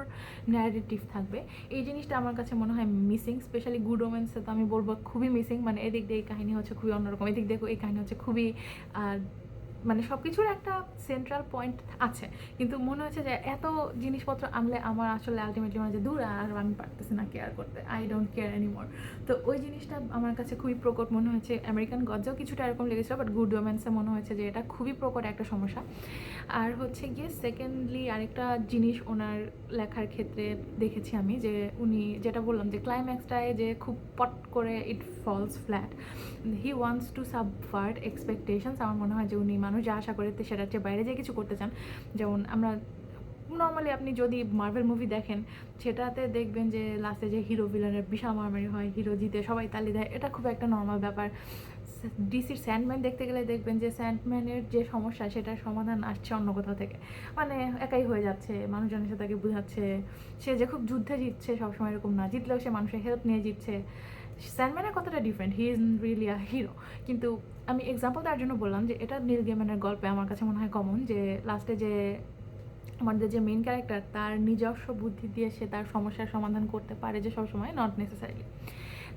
ন্যারেটিভ থাকবে। এই জিনিসটা আমার কাছে মনে হয় মিসিং, স্পেশালি গুড ওমেন্সে তো আমি বলবো খুবই মিসিং। মানে এদিক দিয়ে এই কাহিনী হচ্ছে খুবই অন্যরকম, এদিক দিয়ে এই কাহিনী হচ্ছে খুবই মানে সব কিছুর একটা সেন্ট্রাল পয়েন্ট আছে, কিন্তু মনে হচ্ছে যে এত জিনিসপত্র আনলে আমার আসলে আলটিমেটলি মনে হয় যে দূর, আর আমি পারতেছি না কেয়ার করতে, আই ডোন্ট কেয়ার এনিমোর। তো ওই জিনিসটা আমার কাছে খুবই প্রকট মনে হয়েছে। আমেরিকান গডসেও কিছুটা এরকম লেগেছিল, বাট গুড ওমেন্সে মনে হয়েছে যে এটা খুবই প্রকট একটা সমস্যা। আর হচ্ছে গিয়ে সেকেন্ডলি আরেকটা জিনিস ওনার লেখার ক্ষেত্রে দেখেছি আমি, যে উনি যেটা বললাম যে ক্লাইম্যাক্সটায় যে খুব পট করে it falls flat, he wants to subvert expectations. আমার মনে হয় যে উনি মানুষ যা আশা করে সেটার চেয়ে বাইরে যে কিছু করতে চান। যেমন আমরা নর্মালি আপনি যদি মার্ভেল মুভি দেখেন, সেটাতে দেখবেন যে লাস্টে যে হিরো ভিলেনের বিশাল মারামারি হয়, হিরো জিতে সবাই তালি দেয়, এটা খুব একটা নর্মাল ব্যাপার। ডিসির স্যান্ডম্যান দেখতে গেলে দেখবেন যে স্যান্ডম্যানের যে সমস্যা সেটার সমাধান আসছে অন্য কোথাও থেকে, মানে একাই হয়ে যাচ্ছে, মানুষজন এসে তাকে বোঝাচ্ছে, সে যে খুব যুদ্ধে জিতছে সবসময় এরকম না, জিতলেও সে মানুষের হেল্প নিয়ে জিতছে। স্যান্ডম্যানের কথাটা different, he is really a hero. কিন্তু আমি এক্সাম্পল তার জন্য বললাম যে এটা নীল গেমেনের গল্পে আমার কাছে মনে হয় কমন, যে লাস্টে যে আমাদের যে মেইন ক্যারেক্টার, তার নিজস্ব বুদ্ধি দিয়ে সে তার সমস্যার সমাধান করতে পারে, যে সবসময় নট নেসেসারিলি।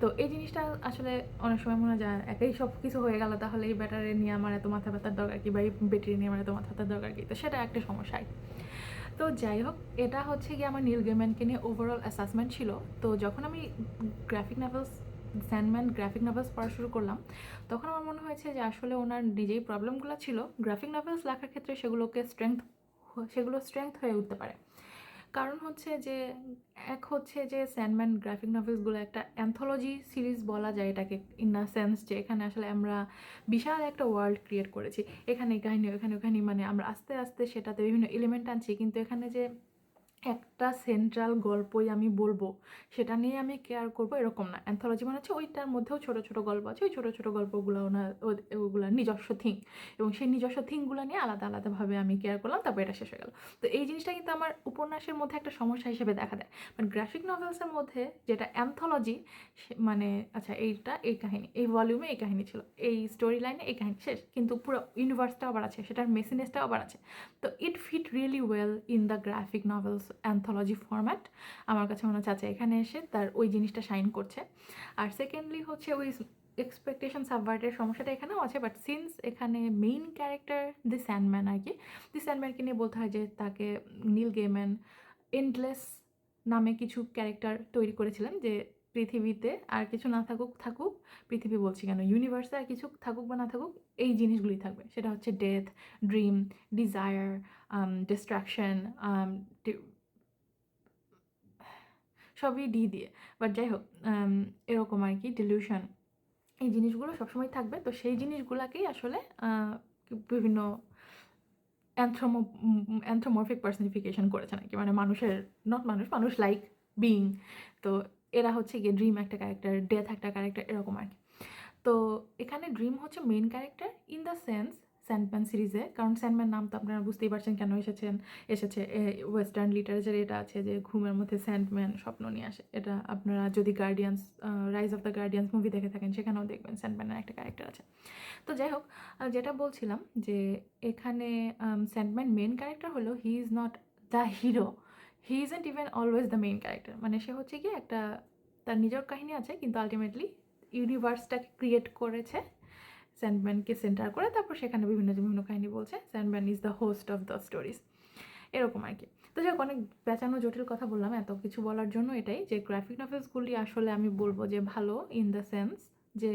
তো এই জিনিসটা আসলে অনেক সময় মনে যায় একাই সব কিছু হয়ে গেল, তাহলে এই ব্যাটারে নিয়ে আমার এত মাথা ব্যথার দরকার কি, বা এই বেটারি নিয়ে আমার এত মাথা ব্যথার দরকার কি, তো সেটা একটা সমস্যাই। তো যাই হোক, এটা হচ্ছে গিয়ে আমার নীল গেমেনকে নিয়ে ওভারঅল অ্যাসেসমেন্ট ছিল। তো যখন আমি graphic novels, sandman graphic novels পড়া শুরু করলাম, তখন আমার মনে হয়েছে যে আসলে ওনার নিজেই প্রবলেমগুলো ছিল, গ্রাফিক নভেলস লেখার ক্ষেত্রে সেগুলো স্ট্রেংথ হয়ে উঠতে পারে। কারণ হচ্ছে যে এক হচ্ছে যে স্যান্ডম্যান গ্রাফিক নভেলসগুলো একটা অ্যান্থোলজি সিরিজ বলা যায় এটাকে, ইন আ সেন্স যে এখানে আসলে আমরা বিশাল একটা ওয়ার্ল্ড ক্রিয়েট করেছি, এখানে এই কাহিনী, ওখানে ওখানে, মানে আমরা আস্তে আস্তে সেটাতে বিভিন্ন এলিমেন্ট আনছি, কিন্তু এখানে যে একটা সেন্ট্রাল গল্পই আমি বলবো, সেটা নিয়ে আমি কেয়ার করবো এরকম না। অ্যান্থোলজি মানে হচ্ছে ওইটার মধ্যেও ছোটো ছোটো গল্প আছে, ওই ছোটো ছোটো গল্পগুলো ওগুলোর নিজস্ব থিং, এবং সেই নিজস্ব থিংগুলো নিয়ে আলাদা আলাদাভাবে আমি কেয়ার করলাম, তারপর এটা শেষ হয়ে গেল। তো এই জিনিসটা কিন্তু আমার উপন্যাসের মধ্যে একটা সমস্যা হিসেবে দেখা দেয়। মানে গ্রাফিক নভেলসের মধ্যে যেটা অ্যান্থোলজি, মানে আচ্ছা এইটা এই কাহিনী, এই ভলিউমে এই কাহিনী ছিল, এই স্টোরি লাইনে এই কাহিনী শেষ, কিন্তু পুরো ইউনিভার্সটাও আবার আছে, সেটার মেসিনেসটাও আবার আছে। তো it fit really well in the graphic novels anthology format. আমার কাছে মনে হচ্ছে আচ্ছা এখানে এসে তার ওই জিনিসটা শাইন করছে। আর সেকেন্ডলি হচ্ছে ওই এক্সপেকটেশন সাবভার্টের সমস্যাটা এখানেও আছে, বাট সিন্স এখানে মেইন ক্যারেক্টার দি স্যান্ডম্যান আর কি, দি স্যান্ডম্যানকে নিয়ে বলতে হয় যে তাকে নীল গেম্যান এন্ডলেস নামে কিছু ক্যারেক্টার তৈরি করেছিলেন, যে পৃথিবীতে আর কিছু না থাকুক, পৃথিবী বলছি কেন, ইউনিভার্সে আর কিছু থাকুক বা না থাকুক, এই জিনিসগুলি থাকবে। সেটা হচ্ছে ডেথ, ড্রিম, ডিজায়ার, ডিস্ট্রাকশন, সবই ডি দিয়ে, বাট যাই হোক, এরকম আর কি, ডিলিউশন, এই জিনিসগুলো সবসময় থাকবে। তো সেই জিনিসগুলোকেই আসলে বিভিন্ন অ্যান্থ্রোমরফিক পার্সনিফিকেশন করেছে নাকি, মানে মানুষের, নট মানুষ লাইক বিইং। তো এরা হচ্ছে গিয়ে ড্রিম একটা ক্যারেক্টার, ডেথ একটা ক্যারেক্টার, এরকম আর কি। তো এখানে ড্রিম হচ্ছে main character in the sense sandman সিরিজে, কারণ স্যান্ডম্যান নাম তো আপনারা বুঝতেই পারছেন কেন এসেছে ওয়েস্টার্ন লিটারেচারে এটা আছে যে ঘুমের মধ্যে স্যান্ডম্যান স্বপ্ন নিয়ে আসে। এটা আপনারা যদি guardians, rise of the guardians movie দেখে থাকেন, সেখানেও দেখবেন স্যান্ডম্যানের একটা ক্যারেক্টার আছে। তো যাই হোক, যেটা বলছিলাম যে এখানে স্যান্ডম্যান মেন ক্যারেক্টার হলো, he is not the hero, he isn't even always the main character. মানে সে হচ্ছে কি তার নিজের কাহিনী আছে, কিন্তু আলটিমেটলি ইউনিভার্সটাকে ক্রিয়েট করেছে স্যান্ডম্যানকে সেন্টার করে তারপর সেখানে বিভিন্ন কাহিনী বলছে। Sandman is the host of the stories, এরকম আর কি। তো যাই হোক, অনেক পেঁচানো জটিল কথা বললাম এত কিছু বলার জন্য এটাই যে গ্রাফিক নভেলসগুলি আসলে আমি বলবো যে ভালো ইন দ্য সেন্স যে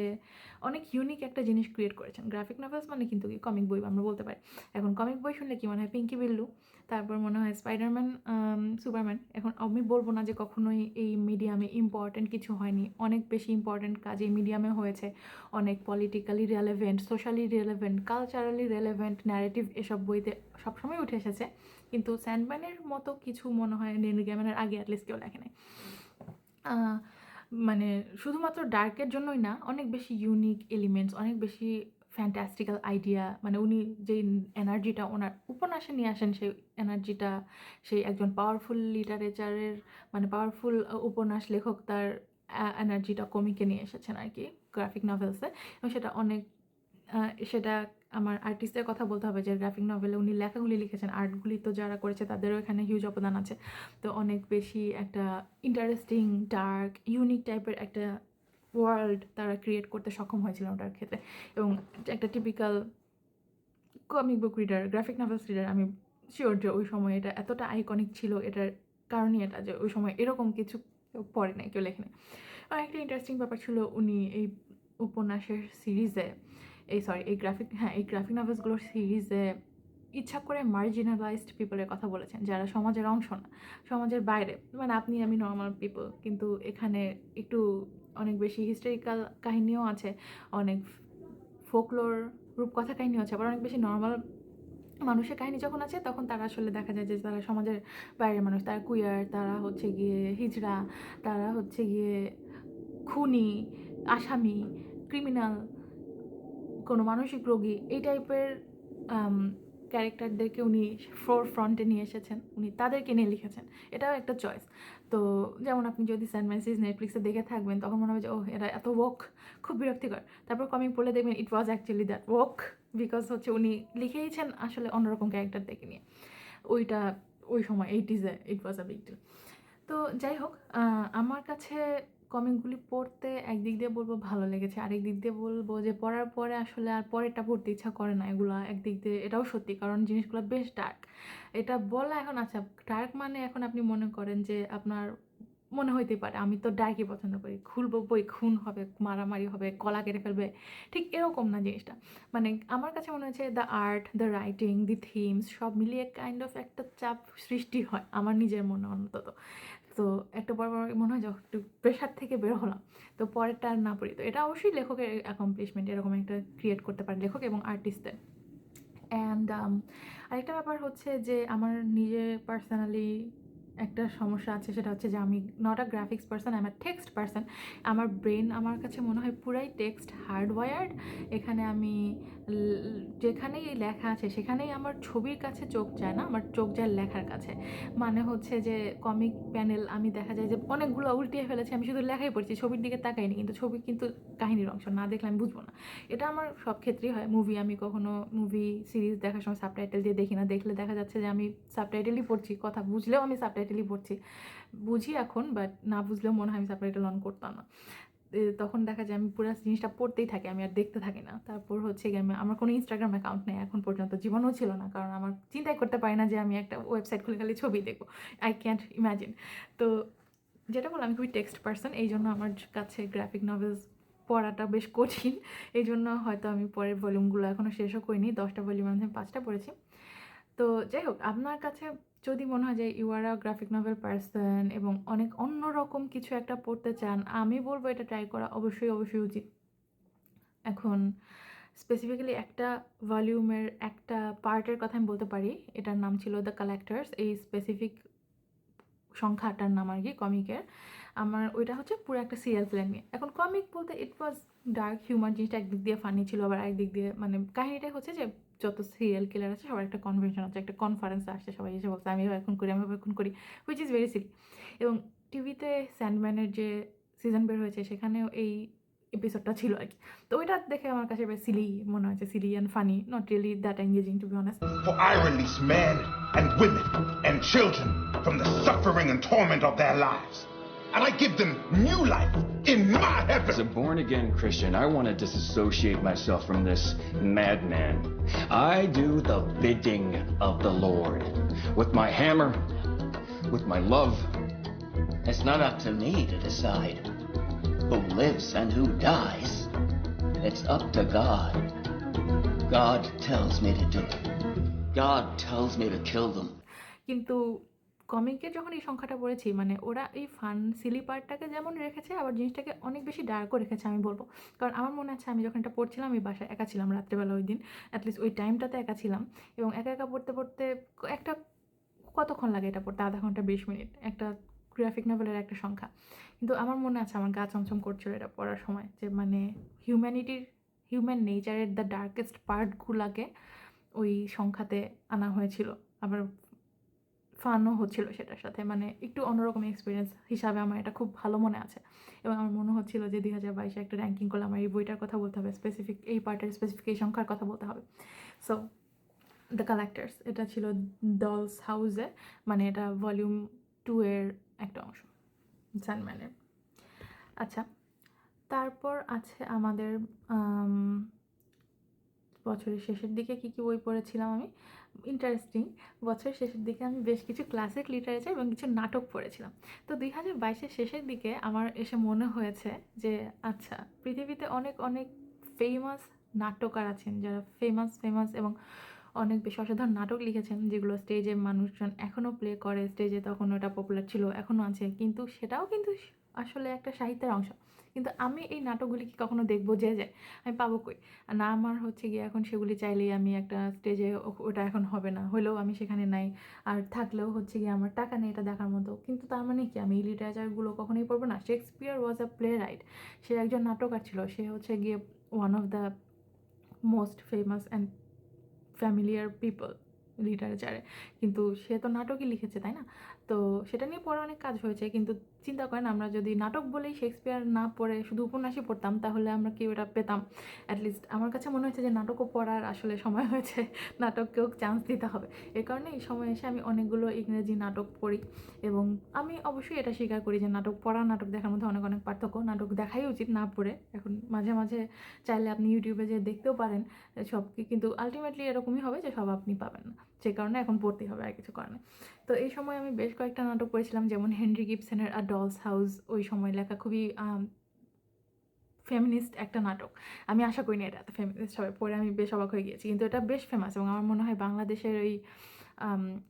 অনেক ইউনিক একটা জিনিস ক্রিয়েট করেছেন। গ্রাফিক নভেলস মানে কিন্তু কি কমিক বই আমরা বলতে পারি। এখন কমিক বই শুনলে কি মনে হয় পিঙ্কি বিল্লু, তারপর মনে হয় স্পাইডারম্যান, সুপারম্যান। এখন আমি বলবো না যে কখনোই এই মিডিয়ামে ইম্পর্ট্যান্ট কিছু হয়নি, অনেক বেশি ইম্পর্ট্যান্ট কাজ এই মিডিয়ামে হয়েছে। অনেক politically relevant, socially relevant, culturally relevant narrative এসব বইতে সবসময় উঠে এসেছে, কিন্তু স্যান্ডম্যানের মতো কিছু মনে হয় নেল গ্যামেনের আগে অ্যাটলিস্ট কেউ লেখে নাই। মানে শুধুমাত্র ডার্কের জন্যই না, অনেক বেশি ইউনিক এলিমেন্টস, অনেক বেশি ফ্যান্টাস্টিক্যাল আইডিয়া, মানে উনি যেই এনার্জিটা ওনার উপন্যাসে নিয়ে আসেন সেই এনার্জিটা সেই একজন পাওয়ারফুল লিটারেচারের মানে পাওয়ারফুল উপন্যাস লেখক তার এনার্জিটা কমিকে নিয়ে এসেছেন আর কি গ্রাফিক নভেলসে। এবং সেটা অনেক সেটা আমার আর্টিস্টের কথা বলতে হবে যে গ্রাফিক নভেলে উনি লেখাগুলি লিখেছেন, আর্টগুলি তো যারা করেছে তাদেরও এখানে হিউজ অবদান আছে। তো অনেক বেশি একটা ইন্টারেস্টিং ডার্ক ইউনিক টাইপের একটা ওয়ার্ল্ড তারা ক্রিয়েট করতে সক্ষম হয়েছিল ওটার ক্ষেত্রে। এবং একটা typical comic book reader, graphic novels reader, আমি শিওর যে ওই সময় এটা এতটা আইকনিক ছিল, এটার কারণই এটা যে ওই সময় এরকম কিছু পড়ে নাই, কেউ লেখে নাই। আর একটা ইন্টারেস্টিং ব্যাপার ছিল উনি এই উপন্যাসের সিরিজে এই গ্রাফিক নভেলসগুলোর সিরিজে ইচ্ছা করে মার্জিনালাইজড পিপলের কথা বলেছেন, যারা সমাজের অংশ না, সমাজের বাইরে, মানে আপনি আমি নর্মাল পিপল, কিন্তু এখানে একটু অনেক বেশি হিস্টোরিক্যাল কাহিনীও আছে, অনেক ফোকলোর রূপকথা কাহিনীও আছে, আবার অনেক বেশি নর্মাল মানুষের কাহিনী যখন আছে তখন তারা আসলে দেখা যায় যে তারা সমাজের বাইরের মানুষ, তারা কুয়ার, তারা হচ্ছে গিয়ে হিজড়া, তারা হচ্ছে গিয়ে খুনি, আসামি, ক্রিমিনাল, কোনো মানসিক রোগী, এই টাইপের ক্যারেক্টারদেরকে উনি ফ্রন্টে নিয়ে এসেছেন, উনি তাদেরকে নিয়ে লিখেছেন। এটাও একটা চয়েস। তো যেমন আপনি যদি স্যান্ডম্যান সিরিজ নেটফ্লিক্সে দেখে থাকবেন তখন মনে হবে যে ও এটা এত ওয়াক, খুব বিরক্তিকর। তারপর কমিক পড়লে দেখবেন it was actually that walk, because হচ্ছে উনি লিখেইছেন আসলে অন্যরকম ক্যারেক্টার দেখে নিয়ে। ওইটা ওই সময় 80s it was a big deal. তো যাই হোক, আমার কাছে কমিকগুলি পড়তে একদিক দিয়ে বলবো ভালো লেগেছে, আরেক দিক দিয়ে বলবো যে পড়ার পরে আসলে আর পরেরটা পড়তে ইচ্ছা করে না। এগুলো একদিক দিয়ে এটাও সত্যি, কারণ জিনিসগুলো বেশ ডার্ক। এটা বলা এখন আচ্ছা ডার্ক মানে এখন আপনি মনে করেন যে আপনার মনে হইতে পারে আমি তো ডার্কই পছন্দ করি, খুলবো বই খুন হবে, মারামারি হবে, গলা কেটে ফেলবে, ঠিক এরকম না জিনিসটা। মানে আমার কাছে মনে হচ্ছে the art, the writing, the themes সব মিলিয়ে কাইন্ড অফ একটা চাপ সৃষ্টি হয় আমার নিজের মনে অন্তত। তো একটা পর মনে হয় যখন একটু প্রেশার থেকে বের হলাম তো পরেরটা আর না পড়ি। তো এটা অবশ্যই লেখকের অ্যাকমপ্লিশমেন্ট, এরকম একটা ক্রিয়েট করতে পারে লেখক এবং আর্টিস্টের। অ্যান্ড আরেকটা ব্যাপার হচ্ছে যে আমার নিজে পার্সোনালি একটা সমস্যা আছে, সেটা হচ্ছে যে আমি not a graphics person, I am a text person. আমার ব্রেন আমার কাছে মনে হয় পুরাই টেক্সট হার্ডওয়ার্ড। এখানে আমি যেখানেই লেখা আছে সেখানেই আমার ছবির কাছে চোখ যায় না, আমার চোখ যায় লেখার কাছে। মানে হচ্ছে যে কমিক প্যানেল আমি দেখা যায় যে অনেকগুলো উল্টিয়ে ফেলেছি, আমি শুধু লেখাই পড়ছি, ছবির দিকে তাকাইনি, কিন্তু ছবি কিন্তু কাহিনীর অংশ, না দেখলে আমি বুঝবো না। এটা আমার সব ক্ষেত্রেই হয়। মুভি আমি কখনো মুভি সিরিজ দেখার সময় সাবটাইটেল দিয়ে দেখি না, দেখলে দেখা যাচ্ছে যে আমি সাবটাইটেলই পড়ছি, কথা বুঝলেও আমি সাবটাইটেলই পড়ছি, বুঝি এখন, বাট না বুঝলেও মনে হয় আমি সাবটাইটেল অন করতাম না। তখন দেখা যায় আমি পুরো জিনিসটা পড়তেই থাকি, আমি আর দেখতে থাকি না। তারপর হচ্ছে গিয়ে আমার কোনো ইনস্টাগ্রাম অ্যাকাউন্ট নেই এখন পর্যন্ত, জীবনেও ছিল না, কারণ আমার চিন্তাই করতে পারি না যে আমি একটা ওয়েবসাইট খুলে খালি ছবি দেখবো, আই ক্যান্ট ইম্যাজিন। তো যেটা বললাম আমি খুবই টেক্সট পার্সন, এই জন্য আমার কাছে গ্রাফিক নভেলস পড়াটা বেশ কঠিন। এই জন্য হয়তো আমি পরের ভলিউমগুলো এখনও শেষও করিনি, 10টা ভলিউম আমি 5টা পড়েছি। তো যাই হোক, আপনার কাছে যদি মনে হয় যে you are a graphic novel person এবং অনেক অন্যরকম কিছু একটা পড়তে চান, আমি বলবো এটা ট্রাই করা অবশ্যই উচিত। এখন স্পেসিফিক্যালি একটা ভলিউমের একটা পার্টের কথা আমি বলতে পারি, এটার নাম ছিল দ্য কালেক্টার্স, এই স্পেসিফিক সংখ্যাটার নাম আর কি কমিকের। আমার ওইটা হচ্ছে পুরো একটা সিরিয়াল প্ল্যান নিয়ে। এখন কমিক বলতে ইট ওয়াজ ডার্ক হিউমার, জিনিসটা একদিক দিয়ে ফানি ছিল, আবার একদিক দিয়ে মানে কাহিনীটাই হচ্ছে যে যত সিরিয়াল কিলার আছে সবার একটা কনভেনশন আছে, একটা কনফারেন্স আসছে, সবাই এসে বলছে আমি এখন করি, আমি এখন করি, হুইচ ইজ ভেরি সিলি। এবং টিভিতে স্যান্ডম্যানের যে সিজন বের হয়েছে সেখানেও এই এপিসোডটা ছিল আর কি। তো ওইটা দেখে আমার কাছে বেশ সিলি মনে হয়েছে, silly and funny, not really that engaging to be honest. For I release men and women and children from the suffering and torment of their lives. and I give them new life in my heaven. As a born-again Christian, I want to disassociate myself from this madman. I do the bidding of the Lord. With my hammer, with my love. It's not up to me to decide who lives and who dies. It's up to God. God tells me to do it. God tells me to kill them. কিন্তু কমিকের যখন এই সংখ্যাটা পড়েছি মানে ওরা এই ফান সিলি পার্টটাকে যেমন রেখেছে আবার জিনিসটাকে অনেক বেশি ডার্কও রেখেছে আমি বলবো। কারণ আমার মনে আছে আমি যখন এটা পড়ছিলাম আমি বাসায় একা ছিলাম রাত্রেবেলা ওই দিন, অ্যাটলিস্ট ওই টাইমটাতে একা ছিলাম এবং একা একা পড়তে পড়তে একটা কতক্ষণ লাগে এটা পড়তে, আধা ঘন্টা 20 মিনিট একটা গ্রাফিক নভেলের একটা সংখ্যা। কিন্তু আমার মনে আছে আমার গা চমচম করছিল এটা পড়ার সময় যে মানে হিউম্যান নেচারের দ্য ডার্কেস্ট পার্টগুলোকে ওই সংখ্যাতে আনা হয়েছিল, আবার ফানও হচ্ছিল সেটার সাথে, মানে একটু অন্যরকম এক্সপিরিয়েন্স হিসাবে আমার এটা খুব ভালো মনে আছে। এবং আমার মনে হচ্ছিল যে 2022-এ একটা র্যাঙ্কিং করলে আমার এই বইটার কথা বলতে হবে, স্পেসিফিক এই পার্টের স্পেসিফিক এই সংখ্যার কথা বলতে হবে। সো দ্য কালেক্টার্স এটা ছিল ডলস হাউসে, মানে এটা ভলিউম 2 এর একটা অংশ স্যান্ডম্যানের। আচ্ছা, তারপর আছে আমাদের বছরের শেষের দিকে কী কী বই পড়েছিলাম আমি। ইন্টারেস্টিং, বছরের শেষের দিকে আমি বেশ কিছু ক্লাসিক লিটারেচার এবং কিছু নাটক পড়েছিলাম। তো 2022-এর শেষের দিকে আমার এসে মনে হয়েছে যে আচ্ছা, পৃথিবীতে অনেক অনেক ফেমাস নাট্যকার আছেন যারা ফেমাস এবং অনেক বেশি অসাধারণ নাটক লিখেছেন যেগুলো স্টেজে মানুষজন এখনও প্লে করে, স্টেজে তখন ওটা পপুলার ছিল, এখনও আছে, কিন্তু সেটাও কিন্তু আসলে একটা সাহিত্যের অংশ। কিন্তু আমি এই নাটকগুলি কি কখনো দেখবো যে আমি পাবো কই না, আমার হচ্ছে গিয়ে এখন সেগুলি চাইলেই আমি একটা স্টেজে ওটা এখন হবে না, হলেও আমি সেখানে নাই, আর থাকলেও হচ্ছে গিয়ে আমার টাকা নেই এটা দেখার মতো। কিন্তু তার মানে কি আমি এই লিটারেচারগুলো কখনোই পড়বো না? Shakespeare was a playwright, সে একজন নাটকার ছিল, সে হচ্ছে গিয়ে one of the most famous and familiar people লিটারেচারে, কিন্তু সে তো নাটকই লিখেছে তাই না? তো সেটা নিয়ে পড়ে অনেক কাজ হয়েছে, কিন্তু চিন্তা করেন আমরা যদি নাটক বলেই শেক্সপিয়ার না পড়ে শুধু উপন্যাসই পড়তাম তাহলে আমরা কি ওটা পেতাম? অ্যাটলিস্ট আমার কাছে মনে হয়েছে যে নাটকও পড়ার আসলে সময় হয়েছে, নাটককেও চান্স দিতে হবে। এ কারণে এই সময় এসে আমি অনেকগুলো ইংরেজি নাটক পড়ি এবং আমি অবশ্যই এটা স্বীকার করি যে নাটক পড়া নাটক দেখার মধ্যে অনেক অনেক পার্থক্য। নাটক দেখাই উচিত না পড়ে, এখন মাঝে মাঝে চাইলে আপনি ইউটিউবে যে দেখতেও পারেন সব, কিন্তু আলটিমেটলি এরকমই হবে যে সব আপনি পাবেন না, সে কারণে এখন পড়তেই হবে, আর কিছু কারণে। তো এই সময় আমি বেশ কয়েকটা নাটক পড়েছিলাম, যেমন হেনরি গিবসনের আ ডলস হাউস, ওই সময় লেখা খুবই ফেমিনিস্ট একটা নাটক। আমি আশা করিনি এটা এত ফেমিনিস্ট হবে, পড়ে আমি বেশ অবাক হয়ে গিয়েছি, কিন্তু এটা বেশ ফেমাস এবং আমার মনে হয় বাংলাদেশের ওই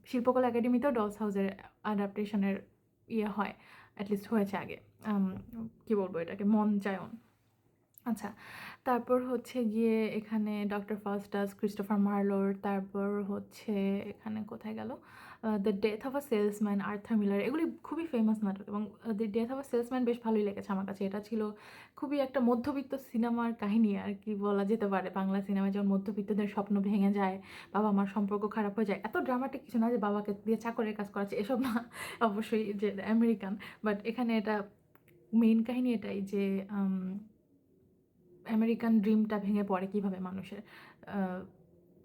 শিল্পকলা একাডেমিতেও ডলস হাউসের অ্যাডাপ্টেশনের হয়, অ্যাটলিস্ট হয়েছে আগে, কী বলবো এটাকে, মঞ্চায়ন। আচ্ছা, তারপর হচ্ছে গিয়ে এখানে ডক্টর ফাস্টাস, ক্রিস্টোফার মার্লোর, তারপর হচ্ছে এখানে কোথায় গেল, the death of a salesman, Arthur Miller, এগুলি খুবই ফেমাস নাটক এবং the death of a salesman বেশ ভালোই লেগেছে আমার কাছে। এটা ছিল খুবই একটা মধ্যবিত্ত সিনেমার কাহিনী আর কি বলা যেতে পারে। বাংলা সিনেমায় যেমন মধ্যবিত্তদের স্বপ্ন ভেঙে যায়, বাবা মার সম্পর্ক খারাপ হয়ে যায়, এত ড্রামাটিক কিছু না যে বাবাকে দিয়ে চাকরের কাজ করাচ্ছে, এসব না, অবশ্যই যে আমেরিকান, বাট এখানে এটা মেইন কাহিনী এটাই যে আমেরিকান ড্রিমটা ভেঙে পড়ে কীভাবে মানুষের,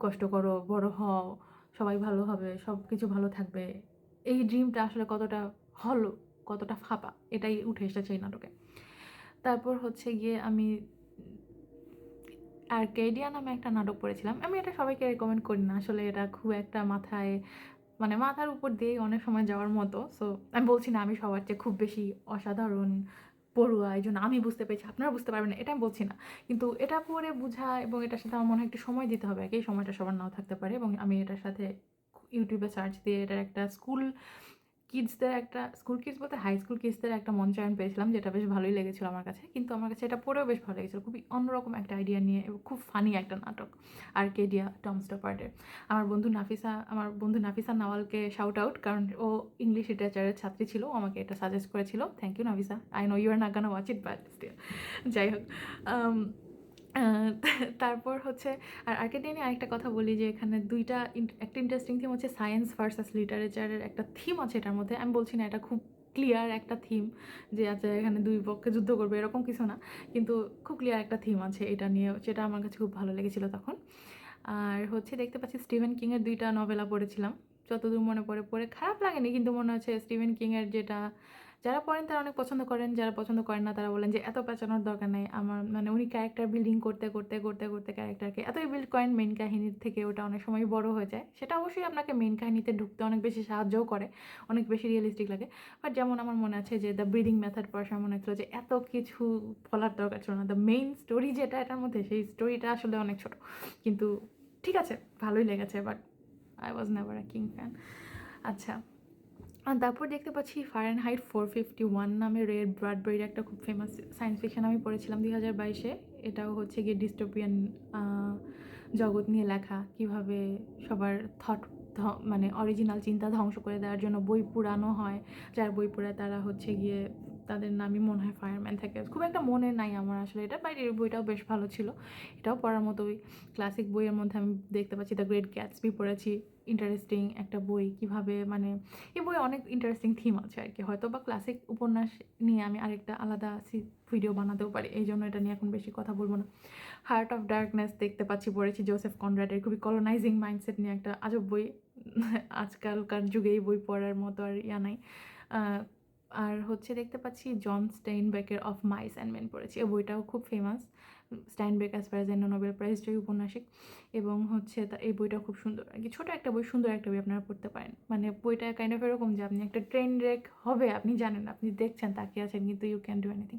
কষ্ট করো, বড় হও, সবাই ভালো হবে, সব কিছু ভালো থাকবে, এই ড্রিমটা আসলে কতটা হলো, কতটা ফাঁপা, এটাই উঠে এসেছে এই নাটকে। তারপর হচ্ছে গিয়ে আমি আর্কেডিয়া নামে একটা নাটক পড়েছিলাম। আমি এটা সবাইকে রেকমেন্ড করি না, আসলে এটা খুব একটা মাথার উপর দিয়েই অনেক সময় যাওয়ার মতো। সো আমি বলছি না আমি সবার চেয়ে খুব বেশি অসাধারণ পড়ুয়া, এই জন্য আমি বুঝতে পেরেছি আপনারা বুঝতে পারবেন না, এটা আমি বলছি না, কিন্তু এটা পড়ে বোঝা এবং এটার সাথে আমার মনে হয় একটু সময় দিতে হবে, এই সময়টা সবার নাও থাকতে পারে। এবং আমি এটার সাথে ইউটিউবে সার্চ দিয়ে এটার একটা স্কুল কিডস বলতে হাই স্কুল কিডসদের একটা মঞ্চায়ন পেয়েছিলাম, যেটা বেশ ভালোই লেগেছিলো আমার কাছে, কিন্তু আমার কাছে এটা পড়েও বেশ ভালো লেগেছিলো, খুবই অন্যরকম একটা আইডিয়া নিয়ে এবং খুব ফানি একটা নাটক, আর্কেডিয়া টম স্টপার্ডের। আমার বন্ধু নাফিসা নাওয়ালকে শাউট আউট, কারণ ও ইংলিশ লিটারেচারের ছাত্রী ছিল, ও আমাকে এটা সাজেস্ট করেছিল, thank you Nafisa, I know you are not gonna watch it but still, যাই হোক। তারপর হচ্ছে আর্কেডিয়া নিয়ে আরেকটা কথা বলি যে এখানে একটা ইন্টারেস্টিং থিম হচ্ছে সায়েন্স ভার্সাস লিটারেচারের একটা থিম আছে এটার মধ্যে। আমি বলছি না এটা খুব ক্লিয়ার একটা থিম যে আচ্ছা এখানে দুই পক্ষে যুদ্ধ করবে এরকম কিছু না, কিন্তু খুব ক্লিয়ার একটা থিম আছে এটা নিয়ে, যেটা আমার কাছে খুব ভালো লেগেছিলো তখন। আর হচ্ছে দেখতে পাচ্ছি স্টিভেন কিংয়ের 2টা নভেলা পড়েছিলাম, যতদূর মনে পড়ে খারাপ লাগেনি, কিন্তু মনে হচ্ছে স্টিভেন কিংয়ের যেটা যারা পড়েন তারা অনেক পছন্দ করেন, যারা পছন্দ করেন না তারা বলেন যে এত পেঁচানোর দরকার নেই। আমার মানে উনি ক্যারেক্টার বিল্ডিং করতে ক্যারেক্টারকে এতই বিল্ড করেন মেইন কাহিনীর থেকে ওটা অনেক সময় বড় হয়ে যায়। সেটা অবশ্যই আপনাকে মেইন কাহিনীতে ঢুকতে অনেক বেশি সাহায্যও করে, অনেক বেশি রিয়েলিস্টিক লাগে। বাট যেমন আমার মনে আছে যে দ্য ব্রিডিং মেথড পড়ার সময় মনে হচ্ছিল যে এত কিছু বলার দরকার ছিল না। দ্য মেইন স্টোরি যেটা এটার মধ্যে, সেই স্টোরিটা আসলে অনেক ছোট, কিন্তু ঠিক আছে, ভালোই লেগেছে। But I was never a king fan. আচ্ছা, আর তারপর দেখতে পাচ্ছি ফারেনহাইট 451 নামে রে ব্রাডবেরির একটা খুব ফেমাস সায়েন্স ফিকশন আমি পড়েছিলাম 2022-এ। এটাও হচ্ছে গিয়ে ডিস্টোপিয়ান জগৎ নিয়ে লেখা, কিভাবে সবার থট মানে অরিজিনাল চিন্তা ধ্বংস করে দেওয়ার জন্য বই পুরানো হয়। যার বই পড়ায় তারা হচ্ছে গিয়ে, তাদের নামই মনে হয় ফায়ারম্যান থাকে। খুব একটা মনে নাই আমার আসলে এটা, বাট এই বইটাও বেশ ভালো ছিল। এটাও পড়ার মতোই ক্লাসিক বইয়ের মধ্যে আমি দেখতে পাচ্ছি দ্য গ্রেট গ্যাটসবি পড়েছি, ইন্টারেস্টিং একটা বই। কিভাবে মানে এই বই অনেক ইন্টারেস্টিং থিম আছে আর কি। হয়তো বা ক্লাসিক উপন্যাস নিয়ে আমি আরেকটা আলাদা ভিডিও বানাতেও পারি, এই জন্য এটা নিয়ে এখন বেশি কথা বলবো না। হার্ট অফ ডার্কনেস দেখতে পাচ্ছি পড়েছি, জোসেফ কনরাডের খুবই কলোনাইজিং মাইন্ডসেট নিয়ে একটা আজব বই। আজকালকার যুগে এই বই পড়ার মতো আর ইয়া নাই। আর হচ্ছে দেখতে পাচ্ছি জন স্টেইনবেকের অফ মাইস অ্যান্ড মেন পড়েছি, এই বইটাও খুব famous. Steinbeck as far as Nobel prize জয়ী উপন্যাসিক, এবং হচ্ছে এই বইটা খুব সুন্দর আর কি। ছোটো একটা বই, সুন্দর একটা বই, আপনারা পড়তে পারেন। মানে বইটা কাইন্ড অফ এরকম যে আপনি একটা ট্রেন রেক হবে, আপনি জানেন, আপনি দেখছেন, তাকিয়ে আছেন, কিন্তু ইউ ক্যান ডু এনিথিং।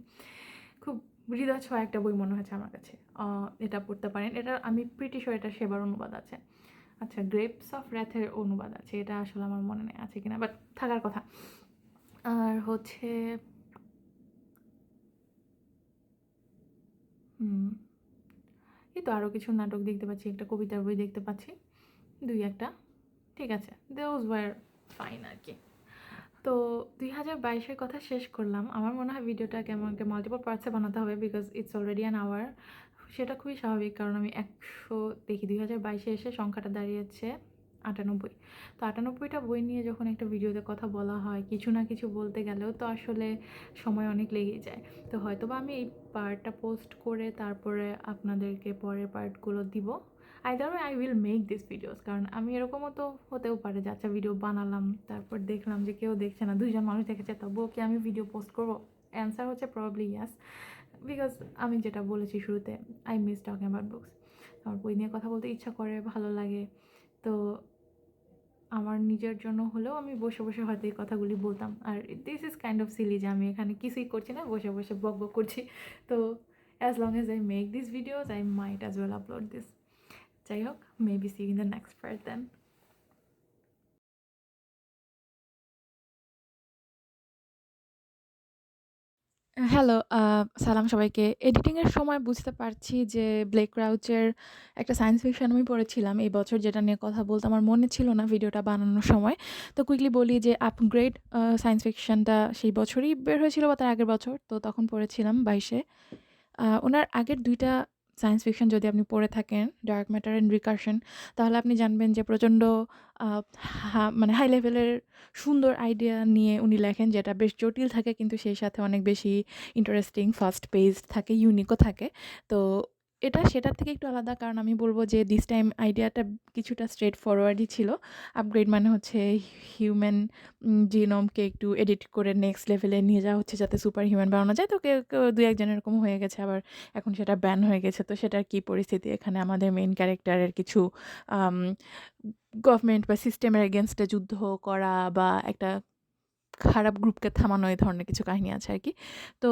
খুব হৃদয় ছোঁয়া একটা বই মনে হয়েছে আমার কাছে, এটা পড়তে পারেন। এটা আমি প্রিটি শিওর এটা সেবার অনুবাদ আছে। আচ্ছা, গ্রেপস অফ র্যাথের অনুবাদ আছে, এটা আসলে আমার মনে নেই আছে কিনা, বাট থাকার কথা। আর হচ্ছে এই তো আরও কিছু নাটক দেখতে পাচ্ছি, একটা কবিতার বই দেখতে পাচ্ছি, দুই একটা। ঠিক আছে, দোজ ওয়ার ফাইন আর কি। তো 2022-এর কথা শেষ করলাম। আমার মনে হয় ভিডিওটাকে আমাকে মাল্টিপল পার্টসে বানাতে হবে, because it's already an hour. সেটা খুবই স্বাভাবিক, কারণ আমি 100 দেখি 2022-এ এসে সংখ্যাটা দাঁড়িয়েছে 98। তো 98টা বই নিয়ে যখন একটা ভিডিওতে কথা বলা হয়, কিছু না কিছু বলতে গেলেও তো আসলে সময় অনেক লেগেই যায়। তো হয়তো বা আমি এই পার্টটা পোস্ট করে তারপরে আপনাদেরকে পরের পার্টগুলো দিব। Either I will make this videos, কারণ আমি এরকমও তো হতেও পারে যে আচ্ছা ভিডিও বানালাম, তারপর দেখলাম যে কেউ দেখছে না, 2জন মানুষ দেখেছে, তবুও কি আমি ভিডিও পোস্ট করবো? অ্যান্সার হচ্ছে প্রবাবলি ইয়াস, বিকজ আমি যেটা বলেছি শুরুতে, I miss talking about books. আমার বই নিয়ে কথা বলতে ইচ্ছা করে, ভালো লাগে। তো আমার নিজের জন্য হলেও আমি বসে বসে হয়তো এই কথাগুলি বলতাম। আর this is kind of silly যে আমি এখানে কিছুই করছি না, বসে বসে বক বক করছি। তো as long as I make this videos, I might as well upload this. যাই হোক, maybe see in the next part then. Hello, সালাম সবাইকে। এডিটিংয়ের সময় বুঝতে পারছি যে ব্লেক ক্রাউচের একটা সায়েন্স ফিকশন আমি পড়েছিলাম এই বছর, যেটা নিয়ে কথা বলতে আমার মনে ছিল না ভিডিওটা বানানোর সময়। তো কুইকলি বলি যে আপগ্রেড সায়েন্স ফিকশনটা সেই বছরই বের হয়েছিল বা তার আগের বছর, তো তখন পড়েছিলাম 22-এ। ওনার আগের 2টা সায়েন্স ফিকশন যদি আপনি পড়ে থাকেন, ডার্ক ম্যাটার অ্যান্ড রিকারশন, তাহলে আপনি জানবেন যে প্রচণ্ড মানে হাই লেভেলের সুন্দর আইডিয়া নিয়ে উনি লেখেন, যেটা বেশ জটিল থাকে কিন্তু সেই সাথে অনেক বেশি ইন্টারেস্টিং, ফাস্ট পেসড থাকে, ইউনিকও থাকে। তো এটা সেটার থেকে একটু আলাদা, কারণ আমি বলবো যে দিস টাইম আইডিয়াটা কিছুটা স্ট্রেট ফরওয়ার্ডই ছিল। আপগ্রেড মানে হচ্ছে হিউম্যান জিনোমকে একটু এডিট করে নেক্সট লেভেলে নিয়ে যাওয়া হচ্ছে, যাতে সুপার হিউম্যান বানানো যায়। তো কেউ কেউ 2-1 এরকম হয়ে গেছে, আবার এখন সেটা ব্যান হয়ে গেছে। তো সেটার কী পরিস্থিতি, এখানে আমাদের মেইন ক্যারেক্টারের কিছু গভর্নমেন্ট বা সিস্টেমের এগেনস্টে যুদ্ধ করা বা একটা খারাপ গ্রুপকে থামানো, এই ধরনের কিছু কাহিনী আছে আর কি। তো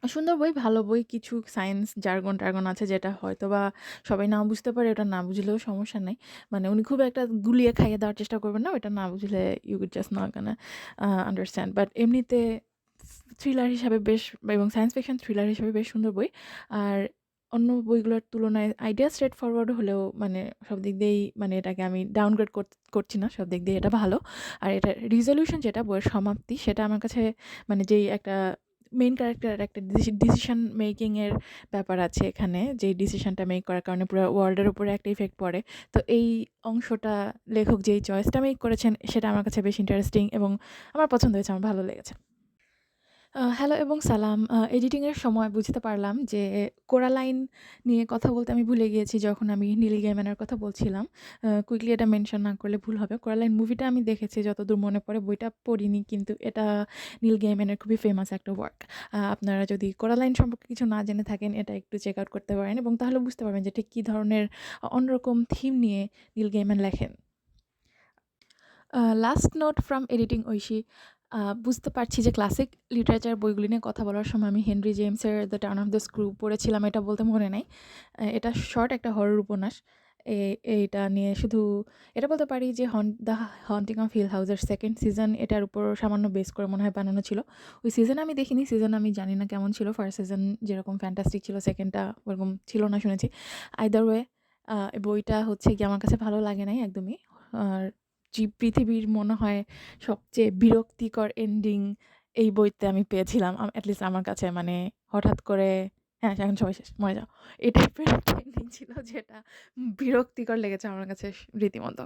সুন্দর বই, ভালো বই। কিছু সায়েন্স জার্গন আছে যেটা হয়তো বা সবাই না বুঝতে পারে, ওটা না বুঝলেও সমস্যা নাই। মানে উনি খুব একটা গুলিয়ে খাইয়ে দেওয়ার চেষ্টা করবেন না, ওটা না বুঝলে you would just not gonna understand. But এমনিতে থ্রিলার হিসাবে বেশ, এবং সায়েন্স ফিকশন থ্রিলার হিসাবে বেশ সুন্দর বই। আর অন্য বইগুলোর তুলনায় আইডিয়া স্ট্রেট ফরওয়ার্ড হলেও মানে সব দিক দিয়েই, মানে এটাকে আমি ডাউনগ্রেড করছি না, সব দিক দিয়ে এটা ভালো। আর এটা রিজলিউশন, যেটা বইয়ের সমাপ্তি, সেটা আমার কাছে মানে যেই একটা মেইন ক্যারেক্টারের একটা ডিসিশন মেকিংয়ের ব্যাপার আছে এখানে, যেই ডিসিশনটা মেক করার কারণে পুরো ওয়ার্ল্ডের উপরে একটা ইফেক্ট পড়ে। তো এই অংশটা লেখক যেই চয়েসটা মেক করেছেন, সেটা আমার কাছে বেশ ইন্টারেস্টিং এবং আমার পছন্দ হয়েছে, আমার ভালো লেগেছে। হ্যালো এবং সালাম। এডিটিংয়ের সময় বুঝতে পারলাম যে কোরালাইন নিয়ে কথা বলতে আমি ভুলে গিয়েছি যখন আমি নীল গেইম্যানের কথা বলছিলাম। কুইকলি এটা মেনশন না করলে ভুল হবে। কোরালাইন মুভিটা আমি দেখেছি যতদূর মনে পড়ে, বইটা পড়িনি, কিন্তু এটা নীল গেইম্যানের খুবই ফেমাস একটা ওয়ার্ক। আপনারা যদি কোরালাইন সম্পর্কে কিছু না জেনে থাকেন এটা একটু চেক আউট করতে পারেন এবং তাহলে বুঝতে পারবেন যে ঠিক কী ধরনের অন্যরকম থিম নিয়ে নীল গেইম্যান লেখেন। Last note from editing Oishi. বুঝতে পারছি যে ক্লাসিক লিটারেচার বইগুলি নিয়ে কথা বলার সময় আমি হেনরি জেমসের the turn off the screw পড়েছিলাম, এটা বলতে মনে নাই। এটা শর্ট একটা হরর উপন্যাস। এইটা নিয়ে শুধু এটা বলতে পারি যে দ্য হন্টিং অফ হিল হাউসের সেকেন্ড সিজন এটার উপর সামান্য বেস করে মনে হয় বানানো ছিল। ওই সিজন আমি দেখিনি, সিজন আমি জানি না কেমন ছিল। ফার্স্ট সিজন যেরকম ফ্যান্টাস্টিক ছিল, সেকেন্ডটা ওরকম ছিল না শুনেছি। আইদার ওয়ে বইটা হচ্ছে গিয়ে আমার কাছে ভালো লাগে নাই একদমই। আর পৃথিবীর মনে হয় সবচেয়ে বিরক্তিকর এন্ডিং এই বইতে আমি পেয়েছিলাম। এটলিস্ট আমার কাছে, মানে হঠাৎ করে হ্যাঁ, এখন সবাই শেষ, মরে যাও। এই টাইপের এন্ডিং ছিল যেটা বিরক্তিকর লেগেছে আমার কাছে রীতিমতো।